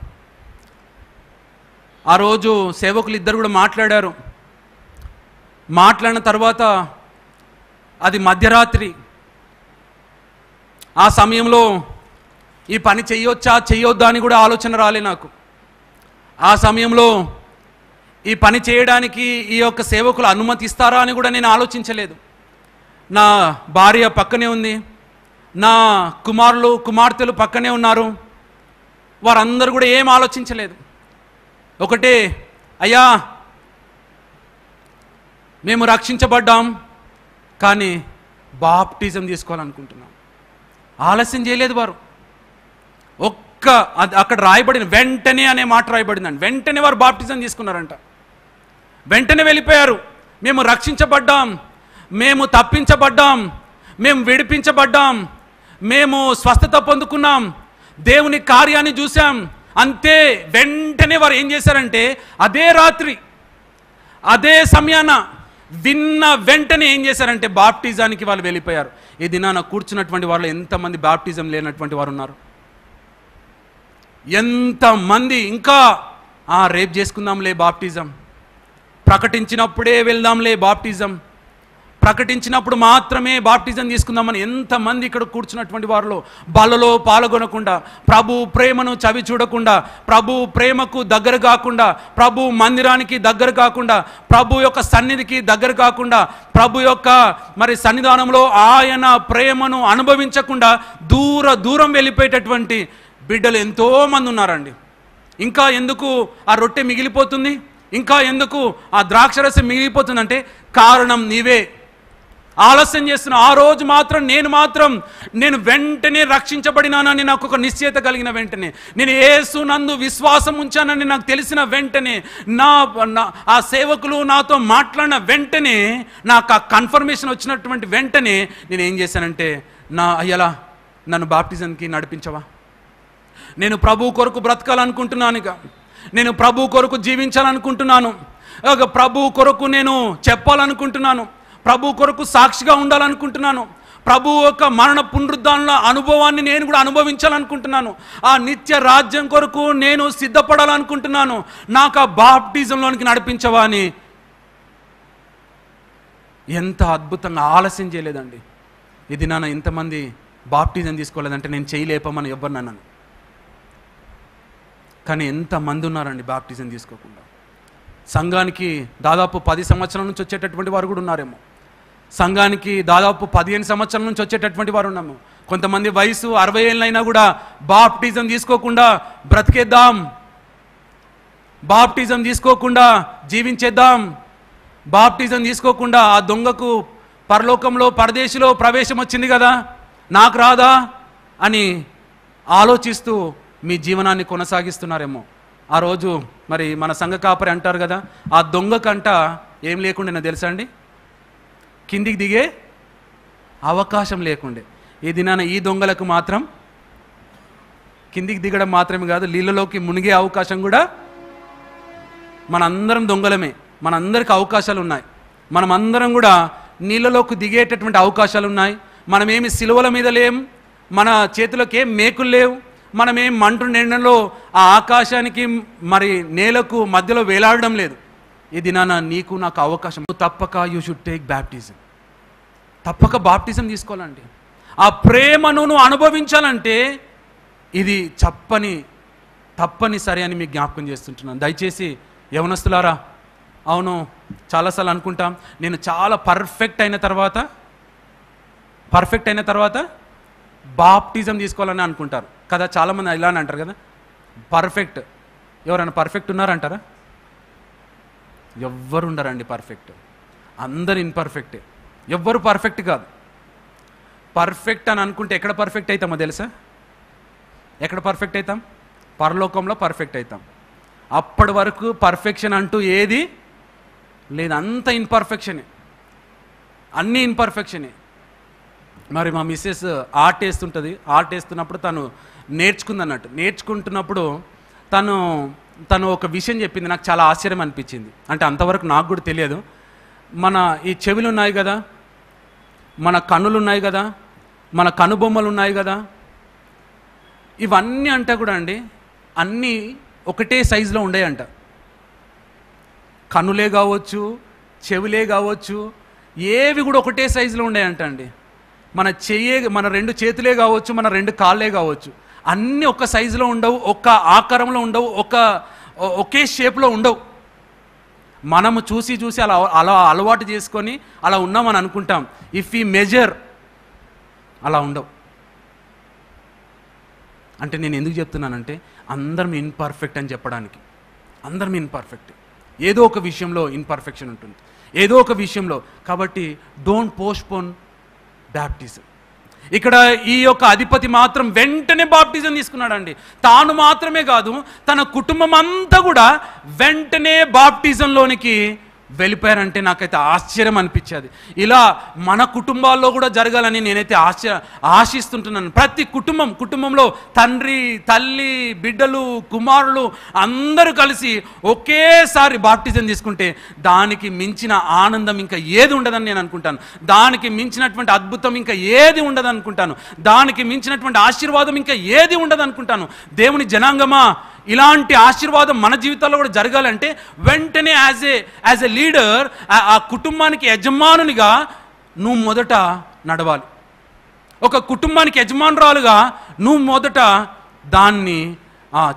ఆ రోజు సేవకులు ఇద్దరు కూడా మాట్లాడారు. మాట్లాడిన తర్వాత అది మధ్యరాత్రి. ఆ సమయంలో ఈ పని చెయ్యొచ్చా చెయ్యొద్దా అని కూడా ఆలోచన రాలే నాకు. ఆ సమయంలో ఈ పని చేయడానికి ఈ యొక్క సేవకులు అనుమతిస్తారా అని కూడా నేను ఆలోచించలేదు. నా భార్య పక్కనే ఉంది, నా కుమారులు కుమార్తెలు పక్కనే ఉన్నారు. వారందరూ కూడా ఏం ఆలోచించలేదు. ఒకటే, అయ్యా మేము రక్షించబడ్డాం కానీ బాప్టిజం తీసుకోవాలనుకుంటున్నాం. ఆలస్యం చేయలేదు వారు. అక్కడ రాయబడిన వెంటనే అనే మాట రాయబడిందండి. వెంటనే వారు బాప్టిజం తీసుకున్నారంట. వెంటనే వెళ్ళిపోయారు. మేము రక్షించబడ్డాం, మేము తప్పించబడ్డాం, మేము విడిపించబడ్డాం, మేము స్వస్థత పొందుకున్నాం, దేవుని కార్యాన్ని చూసాం, అంతే. వెంటనే వారు ఏం చేశారంటే అదే రాత్రి అదే సమయాన విన్న వెంటనే ఏం చేశారంటే బాప్టిజానికి వాళ్ళు వెళ్ళిపోయారు. ఈ దినాన కూర్చున్నటువంటి వాళ్ళు ఎంతమంది బాప్టిజం లేనటువంటి వారు ఉన్నారు? ఎంతమంది ఇంకా రేపు చేసుకుందాంలే బాప్టిజం, ప్రకటించినప్పుడే వెళ్దాంలే బాప్టిజం, ప్రకటించినప్పుడు మాత్రమే బాప్టిజం తీసుకుందామని ఎంతమంది ఇక్కడ కూర్చున్నటువంటి వారిలో బలలో పాల్గొనకుండా, ప్రభు ప్రేమను చవి చూడకుండా, ప్రభు ప్రేమకు దగ్గర కాకుండా, ప్రభు మందిరానికి దగ్గర కాకుండా, ప్రభు యొక్క సన్నిధికి దగ్గర కాకుండా, ప్రభు యొక్క మరి సన్నిధానంలో ఆయన ప్రేమను అనుభవించకుండా దూరం వెళ్ళిపోయేటటువంటి బిడ్డలు ఎంతోమంది ఉన్నారండి. ఇంకా ఎందుకు ఆ రొట్టె మిగిలిపోతుంది, ఇంకా ఎందుకు ఆ ద్రాక్షరసం మిగిలిపోతుందంటే కారణం నీవే. ఆలస్యం చేస్తున్నావు. ఆ రోజు మాత్రం నేను వెంటనే రక్షించబడినానని నాకు ఒక నిశ్చయత కలిగిన వెంటనే, నేను యేసు నందు విశ్వాసం ఉంచానని నాకు తెలిసిన వెంటనే, ఆ సేవకులు నాతో మాట్లాడిన వెంటనే, నాకు ఆ కన్ఫర్మేషన్ వచ్చినటువంటి వెంటనే నేను ఏం చేశానంటే, అయ్యలా నన్ను బాప్టిజంకి నడిపించవా, నేను ప్రభు కొరకు బ్రతకాలనుకుంటున్నాను, నేను ప్రభు కొరకు జీవించాలనుకుంటున్నాను, ప్రభు కొరకు నేను చెప్పాలనుకుంటున్నాను, ప్రభు కొరకు సాక్షిగా ఉండాలనుకుంటున్నాను, ప్రభు యొక్క మరణ పునరుద్ధానుల అనుభవాన్ని నేను కూడా అనుభవించాలనుకుంటున్నాను, ఆ నిత్య రాజ్యం కొరకు నేను సిద్ధపడాలనుకుంటున్నాను, నాకు ఆ బాప్టిజంలోనికి నడిపించవా అని ఎంత అద్భుతంగా ఆలస్యం చేయలేదండి. ఇది నాన్న ఇంతమంది బాప్టిజం తీసుకోలేదంటే నేను చేయలేపమని ఎవరు నన్ను. కానీ ఎంతమంది ఉన్నారండి బాప్టిజం తీసుకోకుండా. సంఘానికి దాదాపు 10 సంవత్సరాల నుంచి వచ్చేటటువంటి వారు కూడా ఉన్నారేమో. సంఘానికి దాదాపు 15 సంవత్సరాల నుంచి వచ్చేటటువంటి వారు ఉన్నాము. కొంతమంది వయసు 60 ఏళ్ళైనా కూడా బాప్టిజం తీసుకోకుండా బ్రతికేద్దాం, బాప్టిజం తీసుకోకుండా జీవించేద్దాం, బాప్టిజం తీసుకోకుండా ఆ దొంగకు పరలోకంలో పరదేశిలో ప్రవేశం వచ్చింది కదా, నాకు రాదా అని ఆలోచిస్తూ మీ జీవనాన్ని కొనసాగిస్తున్నారేమో. ఆ రోజు మరి మన సంఘ కాపరి అంటారు కదా, ఆ దొంగకంట ఏం లేకుండే తెలుసా అండి, కిందికి దిగే అవకాశం లేకుండే. ఈ దినాన ఈ దొంగలకు మాత్రం కిందికి దిగడం మాత్రమే కాదు, నీళ్ళలోకి మునిగే అవకాశం కూడా. మనందరం దొంగలమే, మనందరికి అవకాశాలు ఉన్నాయి, మనమందరం కూడా నీళ్ళలోకి దిగేటటువంటి అవకాశాలు ఉన్నాయి. మనమేమి సిలువల మీద లేం, మన చేతిలోకి ఏం మేకులు లేవు, మనమేం మంటు నిండలో ఆ ఆకాశానికి మరి నేలకు మధ్యలో వేలాడడం లేదు. ఈ దినాన నీకు నాకు అవకాశం, తప్పక యూ షుడ్ టేక్ బ్యాప్టిజం, తప్పక బాప్టిజం తీసుకోవాలండి. ఆ ప్రేమను నువ్వు అనుభవించాలంటే ఇది తప్పనిసరి అని మీకు జ్ఞాపకం చేస్తుంటున్నాను. దయచేసి యవనస్తులారా, అవును చాలాసార్లు అనుకుంటాం, నేను చాలా పర్ఫెక్ట్ అయిన తర్వాత బాప్టిజం తీసుకోవాలని అనుకుంటారు కదా. చాలామంది ఇలానే అంటారు కదా, పర్ఫెక్ట్. ఎవరైనా పర్ఫెక్ట్ ఉన్నారంటారా? ఎవ్వరు ఉండరండి పర్ఫెక్ట్, అందరు ఇన్పర్ఫెక్టే. ఎవ్వరు పర్ఫెక్ట్ కాదు. పర్ఫెక్ట్ అని అనుకుంటే ఎక్కడ పర్ఫెక్ట్ అవుతామో తెలుసా? ఎక్కడ పర్ఫెక్ట్ అవుతాం? పరలోకంలో పర్ఫెక్ట్ అవుతాం. అప్పటి వరకు పర్ఫెక్షన్ అంటూ ఏది లేదు, అంత ఇన్పర్ఫెక్షనే, అన్నీ ఇన్పర్ఫెక్షనే. మరి మా మిస్సెస్ ఆర్ట్ వేస్తుంటుంది, ఆర్ట్ వేస్తున్నప్పుడు తను నేర్చుకుంటున్నప్పుడు తను ఒక విషయం చెప్పింది, నాకు చాలా ఆశ్చర్యం అనిపించింది. అంటే అంతవరకు నాకు కూడా తెలియదు. మన ఈ చెవులు ఉన్నాయి కదా, మన కన్నులు ఉన్నాయి కదా, మన కనుబొమ్మలు ఉన్నాయి కదా, ఇవన్నీ అంట కూడా అండి అన్నీ ఒకటే సైజులో ఉండేయంట. కన్నులే కావచ్చు, చెవులే కావచ్చు, ఏవి కూడా ఒకటే సైజులో ఉండేయంట అండి. మన 2 చేతులే కావచ్చు, మన 2 కాళ్ళే కావచ్చు, అన్నీ ఒక సైజులో ఉండవు, ఒక ఆకారంలో ఉండవు, ఒకే షేప్లో ఉండవు. మనము చూసి అలా అలవాటు చేసుకొని అలా ఉన్నామని అనుకుంటాం. ఇఫ్ ఈ మెజర్ అలా ఉండవు. అంటే నేను ఎందుకు చెప్తున్నానంటే అందరం ఇన్పర్ఫెక్ట్ అని చెప్పడానికి. అందరం ఇన్పర్ఫెక్ట్, ఏదో ఒక విషయంలో ఇన్పర్ఫెక్షన్ ఉంటుంది, ఏదో ఒక విషయంలో. కాబట్టి డోంట్ పోస్ట్పోన్ బ్యాప్టిజం. ఇక్కడ ఈ యొక్క అధిపతి మాత్రం వెంటనే బాప్టిజం తీసుకున్నాడండి. తాను మాత్రమే కాదు, తన కుటుంబం అంతా కూడా వెంటనే బాప్టిజంలోనికి వెళ్ళిపోయారంటే నాకైతే ఆశ్చర్యం అనిపించేది. ఇలా మన కుటుంబాల్లో కూడా జరగాలని నేనైతే ఆశిస్తుంటున్నాను. ప్రతి కుటుంబంలో తండ్రి, తల్లి, బిడ్డలు, కుమారులు అందరూ కలిసి ఒకేసారి బాప్టిజం తీసుకుంటే దానికి మించిన ఆనందం ఇంకా ఏది ఉండదని నేను అనుకుంటాను. దానికి మించినటువంటి అద్భుతం ఇంకా ఏది ఉండదు అనుకుంటాను. దానికి మించినటువంటి ఆశీర్వాదం ఇంకా ఏది ఉండదు అనుకుంటాను. దేవుని జనాంగమా, ఇలాంటి ఆశీర్వాదం మన జీవితాల్లో కూడా జరగాలంటే వెంటనే యాజ్ ఎ లీడర్, ఆ కుటుంబానికి యజమానునిగా నువ్వు మొదట నడవాలి. ఒక కుటుంబానికి యజమానురాలుగా నువ్వు మొదట దాన్ని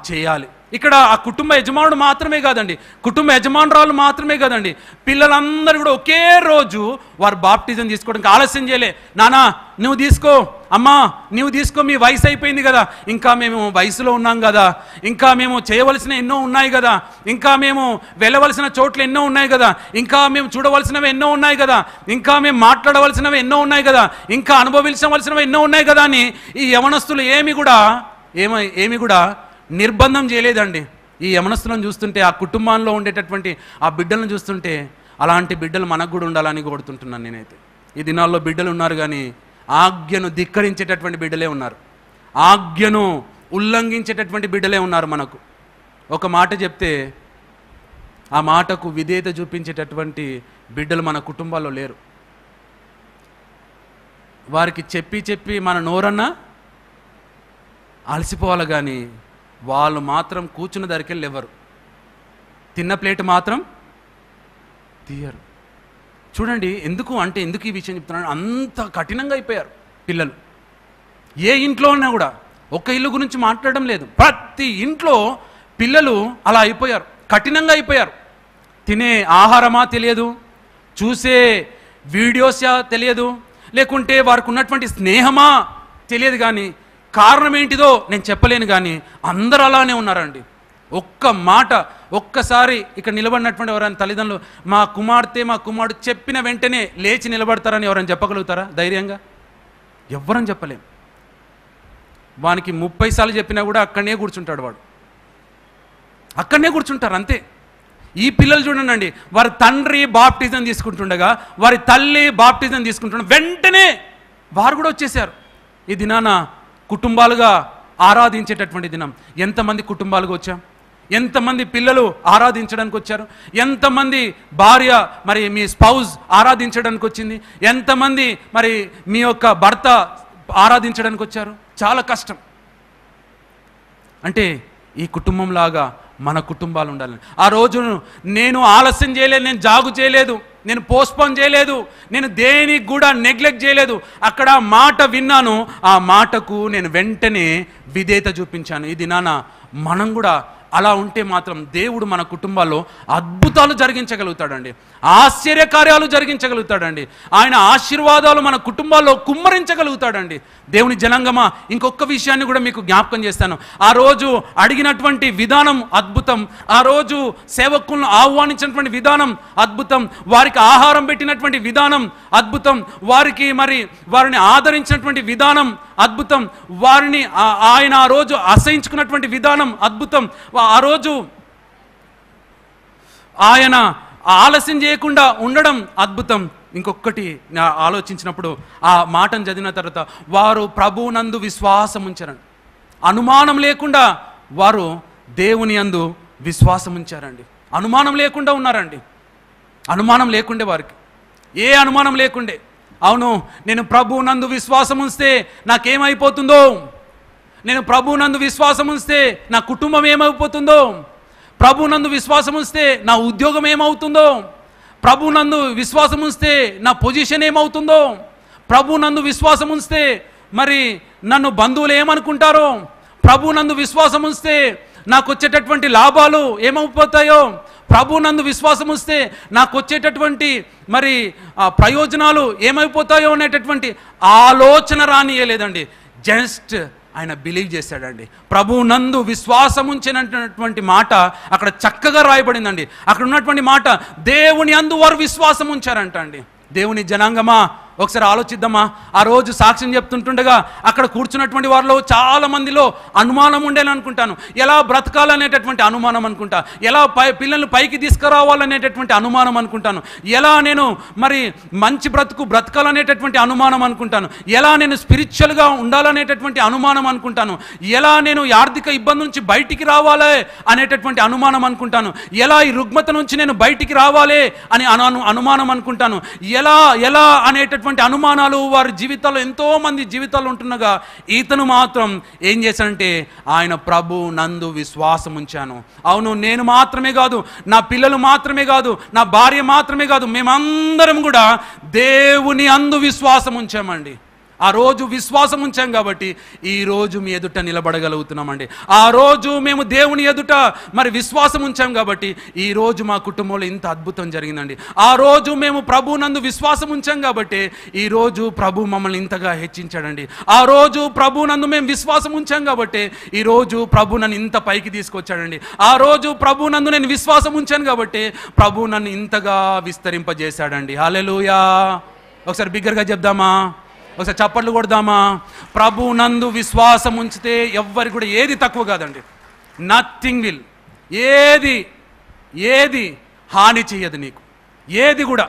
చేయాలి. ఇక్కడ ఆ కుటుంబ యజమానుడు మాత్రమే కాదండి, కుటుంబ యజమానురాలు మాత్రమే కాదండి, పిల్లలందరూ కూడా ఒకే రోజు వారు బాప్టిజం తీసుకోవడానికి ఆలస్యం చేయలే. నానా నువ్వు తీసుకో, అమ్మా నువ్వు తీసుకో, మీ వయసు అయిపోయింది కదా, ఇంకా మేము వయసులో ఉన్నాం కదా, ఇంకా మేము చేయవలసిన ఎన్నో ఉన్నాయి కదా, ఇంకా మేము వెళ్ళవలసిన చోట్ల ఎన్నో ఉన్నాయి కదా, ఇంకా మేము చూడవలసినవి ఎన్నో ఉన్నాయి కదా, ఇంకా మేము మాట్లాడవలసినవి ఎన్నో ఉన్నాయి కదా, ఇంకా అనుభవించవలసినవి ఎన్నో ఉన్నాయి కదా అని ఈ యవనస్తులు ఏమి కూడా నిర్బంధం చేయలేదండి. ఈ యవనస్తులను చూస్తుంటే, ఆ కుటుంబాల్లో ఉండేటటువంటి ఆ బిడ్డలను చూస్తుంటే అలాంటి బిడ్డలు మనకు కూడా ఉండాలని కోరుతుంటున్నాను నేనైతే. ఈ దినాల్లో బిడ్డలు ఉన్నారు కానీ ఆజ్ఞను ధిక్కరించేటటువంటి బిడ్డలే ఉన్నారు, ఆజ్ఞను ఉల్లంఘించేటటువంటి బిడ్డలే ఉన్నారు. మనకు ఒక మాట చెప్తే ఆ మాటకు విధేయత చూపించేటటువంటి బిడ్డలు మన కుటుంబాల్లో లేరు. వారికి చెప్పి మన నోరన్నా అలసిపోవాలి కానీ వాళ్ళు మాత్రం కూర్చున్న దగ్గరికి లేవరు, తిన్న ప్లేట్ మాత్రం తీయరు. చూడండి ఎందుకు ఈ విషయం చెప్తున్నాను, అంత కఠినంగా అయిపోయారు పిల్లలు. ఏ ఇంట్లో ఉన్నా కూడా ఒక ఇల్లు గురించి మాట్లాడడం లేదు, ప్రతి ఇంట్లో పిల్లలు అలా అయిపోయారు, కఠినంగా అయిపోయారు. తినే ఆహారమా తెలియదు, చూసే వీడియోసా తెలియదు, లేకుంటే వారికి ఉన్నటువంటి స్నేహమా తెలియదు, కానీ కారణం ఏంటిదో నేను చెప్పలేను, కానీ అందరూ అలానే ఉన్నారండి. ఒక్క మాట ఒక్కసారి ఇక్కడ నిలబడినటువంటి ఎవరైనా తల్లిదండ్రులు మా కుమార్తె మా కుమారుడు చెప్పిన వెంటనే లేచి నిలబడతారని ఎవరైనా చెప్పగలుగుతారా ధైర్యంగా? ఎవ్వరని చెప్పలేం. వానికి 30 సార్లు చెప్పినా కూడా అక్కడనే కూర్చుంటాడు, వాడు అక్కడనే కూర్చుంటారు అంతే. ఈ పిల్లలు చూడండి, వారి తండ్రి బాప్టిజం తీసుకుంటుండగా వారి తల్లి బాప్టిజం తీసుకుంటుండగా వెంటనే వారు కూడా వచ్చేసారు. ఈ దినాన కుటుంబాలుగా ఆరాధించేటటువంటి దినం. ఎంతమంది కుటుంబాలుగా వచ్చాం, ఎంతమంది పిల్లలు ఆరాధించడానికి వచ్చారు, ఎంతమంది భార్య మరి మీ స్పౌజ్ ఆరాధించడానికి వచ్చింది, ఎంతమంది మరి మీ యొక్క భర్త ఆరాధించడానికి వచ్చారు. చాలా కష్టం. అంటే ఈ కుటుంబంలాగా మన కుటుంబాలు ఉండాలి. ఆ రోజు నేను ఆలస్యం చేయలేదు, నేను జాగు చేయలేదు, నేను పోస్ట్పోన్ చేయలేదు, నేను దేనికి కూడా నెగ్లెక్ట్ చేయలేదు. అక్కడ మాట విన్నాను, ఆ మాటకు నేను వెంటనే విధేయత చూపించాను. ఈ దినాన మనం కూడా అలా ఉంటే మాత్రం దేవుడు మన కుటుంబాల్లో అద్భుతాలు జరిగించగలుగుతాడండి, ఆశ్చర్యకార్యాలు జరిగించగలుగుతాడండి. ఆయన ఆశీర్వాదాలు మన కుటుంబాల్లో కుమ్మరించగలుగుతాడండి. దేవుని జనాంగమా, ఇంకొక విషయాన్ని కూడా మీకు జ్ఞాపకం చేస్తాను. ఆ రోజు అడిగినటువంటి విధానం అద్భుతం, ఆ రోజు సేవకులను ఆహ్వానించినటువంటి విధానం అద్భుతం, వారికి ఆహారం పెట్టినటువంటి విధానం అద్భుతం, వారిని ఆదరించినటువంటి విధానం అద్భుతం, వారిని ఆయన ఆ రోజు అసహించుకున్నటువంటి విధానం అద్భుతం. ఆ రోజు ఆయన ఆలస్యం చేయకుండా ఉండడం అద్భుతం. ఇంకొకటి ఆలోచించినప్పుడు ఆ మాటను చదివిన తర్వాత వారు ప్రభువునందు విశ్వాసం ఉంచారండి. అనుమానం లేకుండా వారు దేవుని యందు విశ్వాసం ఉంచారండి. అనుమానం లేకుండా ఉన్నారండి. అనుమానం లేకుండే వారికి, ఏ అనుమానం లేకుండే. అవును, నేను ప్రభువునందు విశ్వాసం ఉంచితే నాకేమైపోతుందో, నేను ప్రభువునందు విశ్వాసం ఉంచితే నా కుటుంబం ఏమైపోతుందో, ప్రభువునందు విశ్వాసం ఉంచితే నా ఉద్యోగం ఏమవుతుందో, ప్రభువునందు విశ్వాసం ఉంచితే నా పొజిషన్ ఏమవుతుందో, ప్రభువునందు విశ్వాసం ఉంచితే మరి నన్ను బంధువులు ఏమనుకుంటారో, ప్రభువునందు విశ్వాసం ఉంచితే నాకు వచ్చేటటువంటి లాభాలు ఏమైపోతాయో, ప్రభువునందు విశ్వాసం ఉంచితే నాకు వచ్చేటటువంటి మరి ప్రయోజనాలు ఏమైపోతాయో అనేటటువంటి ఆలోచన రానియలేదండి. జస్ట్ ఆయన బిలీవ్ చేశాడండి. ప్రభువునందు విశ్వాసం ఉంచినటువంటి మాట అక్కడ చక్కగా రాయబడిందండి. అక్కడ ఉన్నటువంటి మాట దేవుని యందు వారు విశ్వాసం ఉంచారంట అండి. దేవుని జనాంగమా, ఒకసారి ఆలోచిద్దామా. ఆ రోజు సాక్ష్యం చెప్తుంటుండగా అక్కడ కూర్చున్నటువంటి వారిలో చాలా మందిలో అనుమానం ఉండేది అనుకుంటాను. ఎలా బ్రతకాలనేటటువంటి అనుమానం అనుకుంటా, ఎలా పిల్లల్ని పైకి తీసుకురావాలనేటటువంటి అనుమానం అనుకుంటాను, ఎలా నేను మరి మంచి బ్రతకాలనేటటువంటి అనుమానం అనుకుంటాను, ఎలా నేను స్పిరిచువల్గా ఉండాలనేటటువంటి అనుమానం అనుకుంటాను, ఎలా నేను ఆర్థిక ఇబ్బంది నుంచి బయటికి రావాలి అనేటటువంటి అనుమానం అనుకుంటాను, ఎలా ఈ రుగ్మత నుంచి నేను బయటికి రావాలి అని అనుమానం అనుకుంటాను, ఎలా అనేటటువంటి అనుమానాలు వారి జీవితాల్లో ఎంతో మంది జీవితాలు ఉంటుండగా ఇతను మాత్రం ఏం చేశానంటే ఆయన ప్రభు నందు విశ్వాసం ఉంచాను. అవును, నేను మాత్రమే కాదు, నా పిల్లలు మాత్రమే కాదు, నా భార్య మాత్రమే కాదు, మేమందరం కూడా దేవుని అందు విశ్వాసం ఉంచామండి. ఆ రోజు విశ్వాసం ఉంచాం కాబట్టి ఈరోజు మీ ఎదుట నిలబడగలుగుతున్నామండి. ఆ రోజు మేము దేవుని ఎదుట మరి విశ్వాసం ఉంచాం కాబట్టి ఈరోజు మా కుటుంబంలో ఇంత అద్భుతం జరిగిందండి. ఆ రోజు మేము ప్రభువునందు విశ్వాసం ఉంచాం కాబట్టి ఈరోజు ప్రభు మమ్మల్ని ఇంతగా హెచ్చించాడండి. ఆ రోజు ప్రభువునందు మేము విశ్వాసం ఉంచాం కాబట్టి ఈరోజు ప్రభు నన్ను ఇంత పైకి తీసుకొచ్చాడండి. ఆ రోజు ప్రభువునందు నేను విశ్వాసం ఉంచాను కాబట్టి ప్రభు నన్ను ఇంతగా విస్తరింపజేశాడండి. హల్లెలూయా. ఒకసారి బిగ్గరగా చెప్దామా, ఒకసారి చప్పట్లు కొడదామా. ప్రభు నందు విశ్వాసం ఉంచితే ఎవ్వరి కూడా ఏది తక్కువ కాదండి. నథింగ్ విల్, ఏది హాని చెయ్యదు నీకు, ఏది కూడా.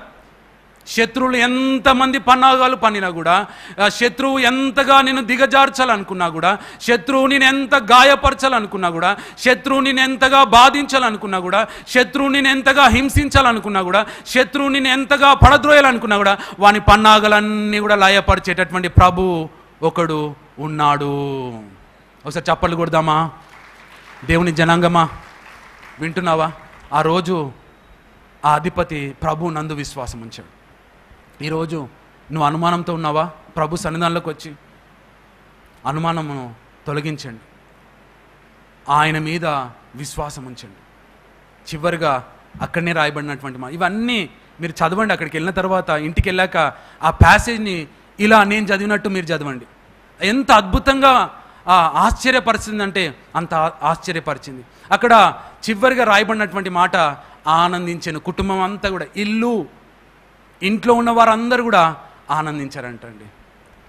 శత్రువులు ఎంతమంది పన్నాగాలు పన్నినా కూడా, శత్రువు ఎంతగా నేను దిగజార్చాలనుకున్నా కూడా, శత్రువు నేను ఎంత గాయపరచాలనుకున్నా కూడా, శత్రువు నేను ఎంతగా బాధించాలనుకున్నా కూడా, శత్రువు నేను ఎంతగా హింసించాలనుకున్నా కూడా, శత్రువు నేను ఎంతగా పడద్రోయాలనుకున్నా కూడా వాని పన్నాగాలన్నీ కూడా లయపరిచేటటువంటి ప్రభు ఒకడు ఉన్నాడు. ఒకసారి చప్పట్లు కొడదామా. దేవుని జనాంగమా, వింటున్నావా? ఆ రోజు ఆ అధిపతి ప్రభు నందు విశ్వాసం ఉంచాడు. ఈరోజు నువ్వు అనుమానంతో ఉన్నావా? ప్రభు సన్నిధానంలోకి వచ్చి అనుమానమును తొలగించండి, ఆయన మీద విశ్వాసం ఉంచండి. చివరిగా అక్కడనే రాయబడినటువంటి ఇవన్నీ మీరు చదవండి, అక్కడికి వెళ్ళిన తర్వాత ఇంటికి వెళ్ళాక ఆ ప్యాసేజ్ని ఇలా నేను చదివినట్టు మీరు చదవండి. ఎంత అద్భుతంగా ఆశ్చర్యపరిచిందంటే అంత ఆశ్చర్యపరిచింది. అక్కడ చివరిగా రాయబడినటువంటి మాట ఆనందించాను. కుటుంబం అంతా కూడా, ఇంట్లో ఉన్న వారందరూ కూడా ఆనందించారంటండి.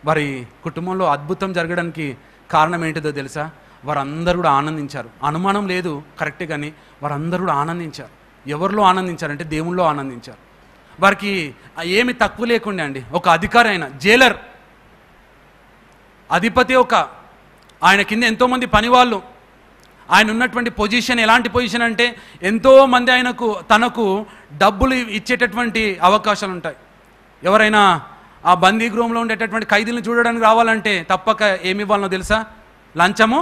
వారి కుటుంబంలో అద్భుతం జరగడానికి కారణం ఏంటిదో తెలుసా? వారందరూ కూడా ఆనందించారు. అనుమానం లేదు, కరెక్టే, కానీ వారందరూ కూడా ఆనందించారు. ఎవరిలో ఆనందించారంటే దేవుళ్ళో ఆనందించారు. వారికి ఏమి తక్కువ లేకుండా అండి. ఒక అధికారి అయిన జైలర్, అధిపతి ఆయన కింద ఎంతోమంది పనివాళ్ళు, ఆయన ఉన్నటువంటి పొజిషన్ ఎలాంటి పొజిషన్ అంటే ఎంతోమంది తనకు డబ్బులు ఇచ్చేటటువంటి అవకాశాలు ఉంటాయి. ఎవరైనా ఆ బందీ గృహంలో ఉండేటటువంటి ఖైదీలను చూడడానికి రావాలంటే తప్పక ఏమి ఇవ్వాలనో తెలుసా? లంచము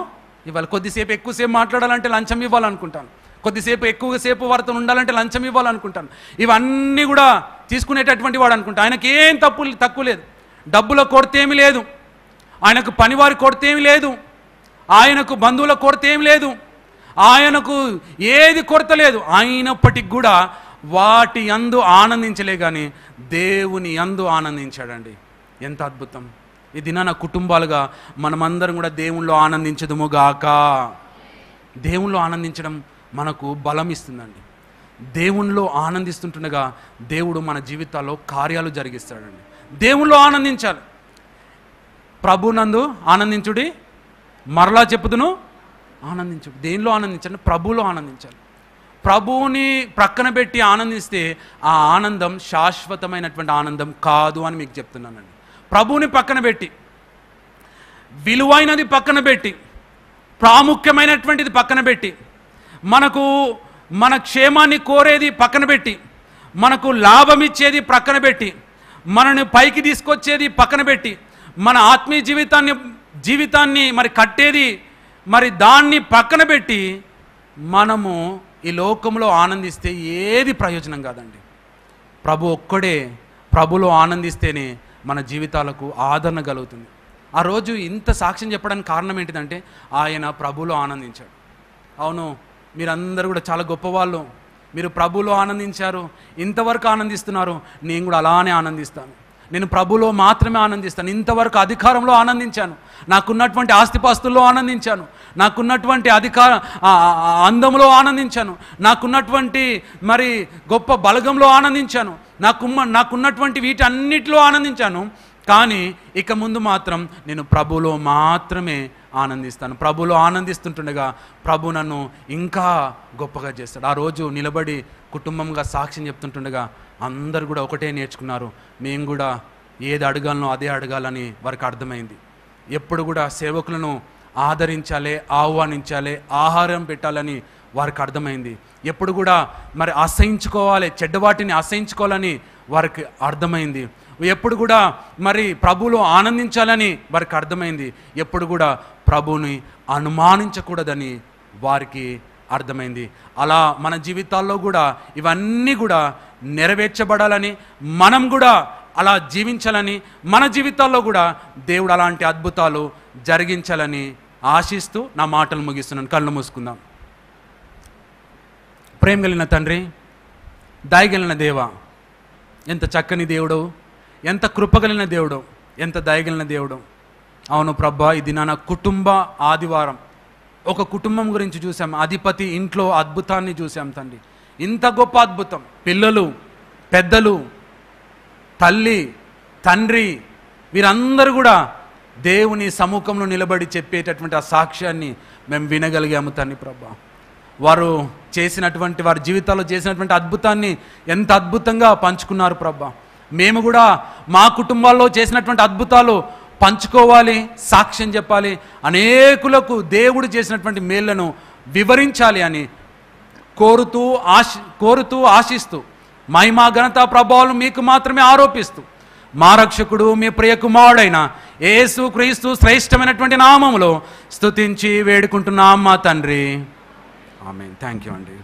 ఇవ్వాలి. కొద్దిసేపు ఎక్కువసేపు మాట్లాడాలంటే లంచం ఇవ్వాలనుకుంటాను. కొద్దిసేపు ఎక్కువసేపు వారితో ఉండాలంటే లంచం ఇవ్వాలనుకుంటాను. ఇవన్నీ కూడా తీసుకునేటటువంటి వాడు అనుకుంటా. ఆయనకి ఏం తక్కువ లేదు. డబ్బుల కొరత ఏమీ లేదు, ఆయనకు పనివారి కొరత ఏమీ లేదు, ఆయనకు బంధువుల కొరత ఏమి లేదు, ఆయనకు ఏది కొరత లేదు. అయినప్పటికి కూడా వాటి యందు ఆనందించలే కానీ దేవుని యందు ఆనందించాడండి. ఎంత అద్భుతం! ఈ దినాన కుటుంబాలుగా మనమందరం కూడా దేవునిలో ఆనందించదుముగాక. దేవునిలో ఆనందించడం మనకు బలం ఇస్తుందండి. దేవునిలో ఆనందిస్తుంటుండగా దేవుడు మన జీవితాల్లో కార్యాలు జరిగిస్తాడండి. దేవునిలో ఆనందించాలి. ప్రభునందు ఆనందించుడి, మరలా చెప్పుదును ఆనందించుడు. దేనిలో ఆనందించండి? ప్రభువులో ఆనందించాలి. ప్రభువుని ప్రక్కన పెట్టి ఆనందిస్తే ఆ ఆనందం శాశ్వతమైనటువంటి ఆనందం కాదు అని మీకు చెప్తున్నానండి. ప్రభువుని పక్కన పెట్టి, విలువైనది పక్కన పెట్టి, ప్రాముఖ్యమైనటువంటిది పక్కన పెట్టి, మన క్షేమాన్ని కోరేది పక్కన పెట్టి, మనకు లాభం ఇచ్చేది పక్కన పెట్టి, మనని పైకి తీసుకొచ్చేది పక్కన పెట్టి, మన ఆత్మీయ జీవితాన్ని మరి కట్టేది మరి దాన్ని పక్కన పెట్టి మనము ఈ లోకంలో ఆనందిస్తే ఏది ప్రయోజనం కాదండి. ప్రభు ఒక్కడే, ప్రభులో ఆనందిస్తేనే మన జీవితాలకు ఆదరణ కలుగుతుంది. ఆ రోజు ఇంత సాక్ష్యం చెప్పడానికి కారణం ఏంటిదంటే ఆయన ప్రభులో ఆనందించాడు. అవును, మీరందరూ కూడా చాలా గొప్పవాళ్ళు. మీరు ప్రభులో ఆనందించారు, ఇంతవరకు ఆనందిస్తున్నారు. నేను కూడా అలానే ఆనందిస్తాను. నేను ప్రభులో మాత్రమే ఆనందిస్తాను. ఇంతవరకు అధికారంలో ఆనందించాను, నాకున్నటువంటి ఆస్తిపాస్తుల్లో ఆనందించాను, నాకున్నటువంటి అందంలో ఆనందించాను, నాకున్నటువంటి మరి గొప్ప బలగంలో ఆనందించాను, నాకున్నటువంటి వీటన్నిటిలో ఆనందించాను. కానీ ఇక ముందు మాత్రం నేను ప్రభులో మాత్రమే ఆనందిస్తాను. ప్రభులో ఆనందిస్తుంటుండగా ప్రభు నన్ను ఇంకా గొప్పగా చేస్తాడు. ఆ రోజు నిలబడి కుటుంబంగా సాక్ష్యం చెప్తుంటుండగా అందరు కూడా ఒకటే నేర్చుకున్నారు. మేము కూడా ఏది అడగాలనో అదే అడగాలని వారికి అర్థమైంది. ఎప్పుడు కూడా సేవకులను ఆదరించాలి, ఆహ్వానించాలి, ఆహారం పెట్టాలని వారికి అర్థమైంది. ఎప్పుడు కూడా మరి అసహించుకోవాలి, చెడ్డవాటిని అసహించుకోవాలని వారికి అర్థమైంది. ఎప్పుడు కూడా మరి ప్రభువులో ఆనందించాలని వారికి అర్థమైంది. ఎప్పుడు కూడా ప్రభువుని అనుమానించకూడదని వారికి అర్థమైంది. అలా మన జీవితాల్లో కూడా ఇవన్నీ కూడా నెరవేర్చబడాలని, మనం కూడా అలా జీవించాలని, మన జీవితాల్లో కూడా దేవుడు అలాంటి అద్భుతాలు జరిగించాలని ఆశిస్తూ నా మాటలు ముగిస్తున్నాను. కళ్ళు మూసుకుందాం. ప్రేమ కలిగిన తండ్రి, దయగలిగిన దేవ, ఎంత చక్కని దేవుడు, ఎంత కృపగలిగిన దేవుడు, ఎంత దయగలిగిన దేవుడు. అవును ప్రభా, ఇది నా కుటుంబ ఆదివారం. ఒక కుటుంబం గురించి చూసాం, అధిపతి ఇంట్లో అద్భుతాన్ని చూసాం తండ్రి. ఇంత గొప్ప అద్భుతం, పిల్లలు, పెద్దలు, తల్లి, తండ్రి, వీరందరూ కూడా దేవుని సముఖంలో నిలబడి చెప్పేటటువంటి ఆ సాక్ష్యాన్ని మేము వినగలిగాము తండ్రి ప్రభా. వారు వారి జీవితాల్లో చేసినటువంటి అద్భుతాన్ని ఎంత అద్భుతంగా పంచుకున్నారు ప్రభా. మేము కూడా మా కుటుంబాల్లో చేసినటువంటి అద్భుతాలు పంచుకోవాలి, సాక్ష్యం చెప్పాలి, అనేకులకు దేవుడు చేసినటువంటి మేళ్లను వివరించాలి అని కోరుతూ ఆశిస్తూ మహిమా ఘనత ప్రభావాలు మీకు మాత్రమే ఆరోపిస్తూ మా రక్షకుడు మీ ప్రియ కుమారుడైన యేసు క్రీస్తు శ్రేష్టమైనటువంటి నామములో స్తుతించి వేడుకుంటున్నాం మా తండ్రి. ఆమేన్. థ్యాంక్ యూ అండి.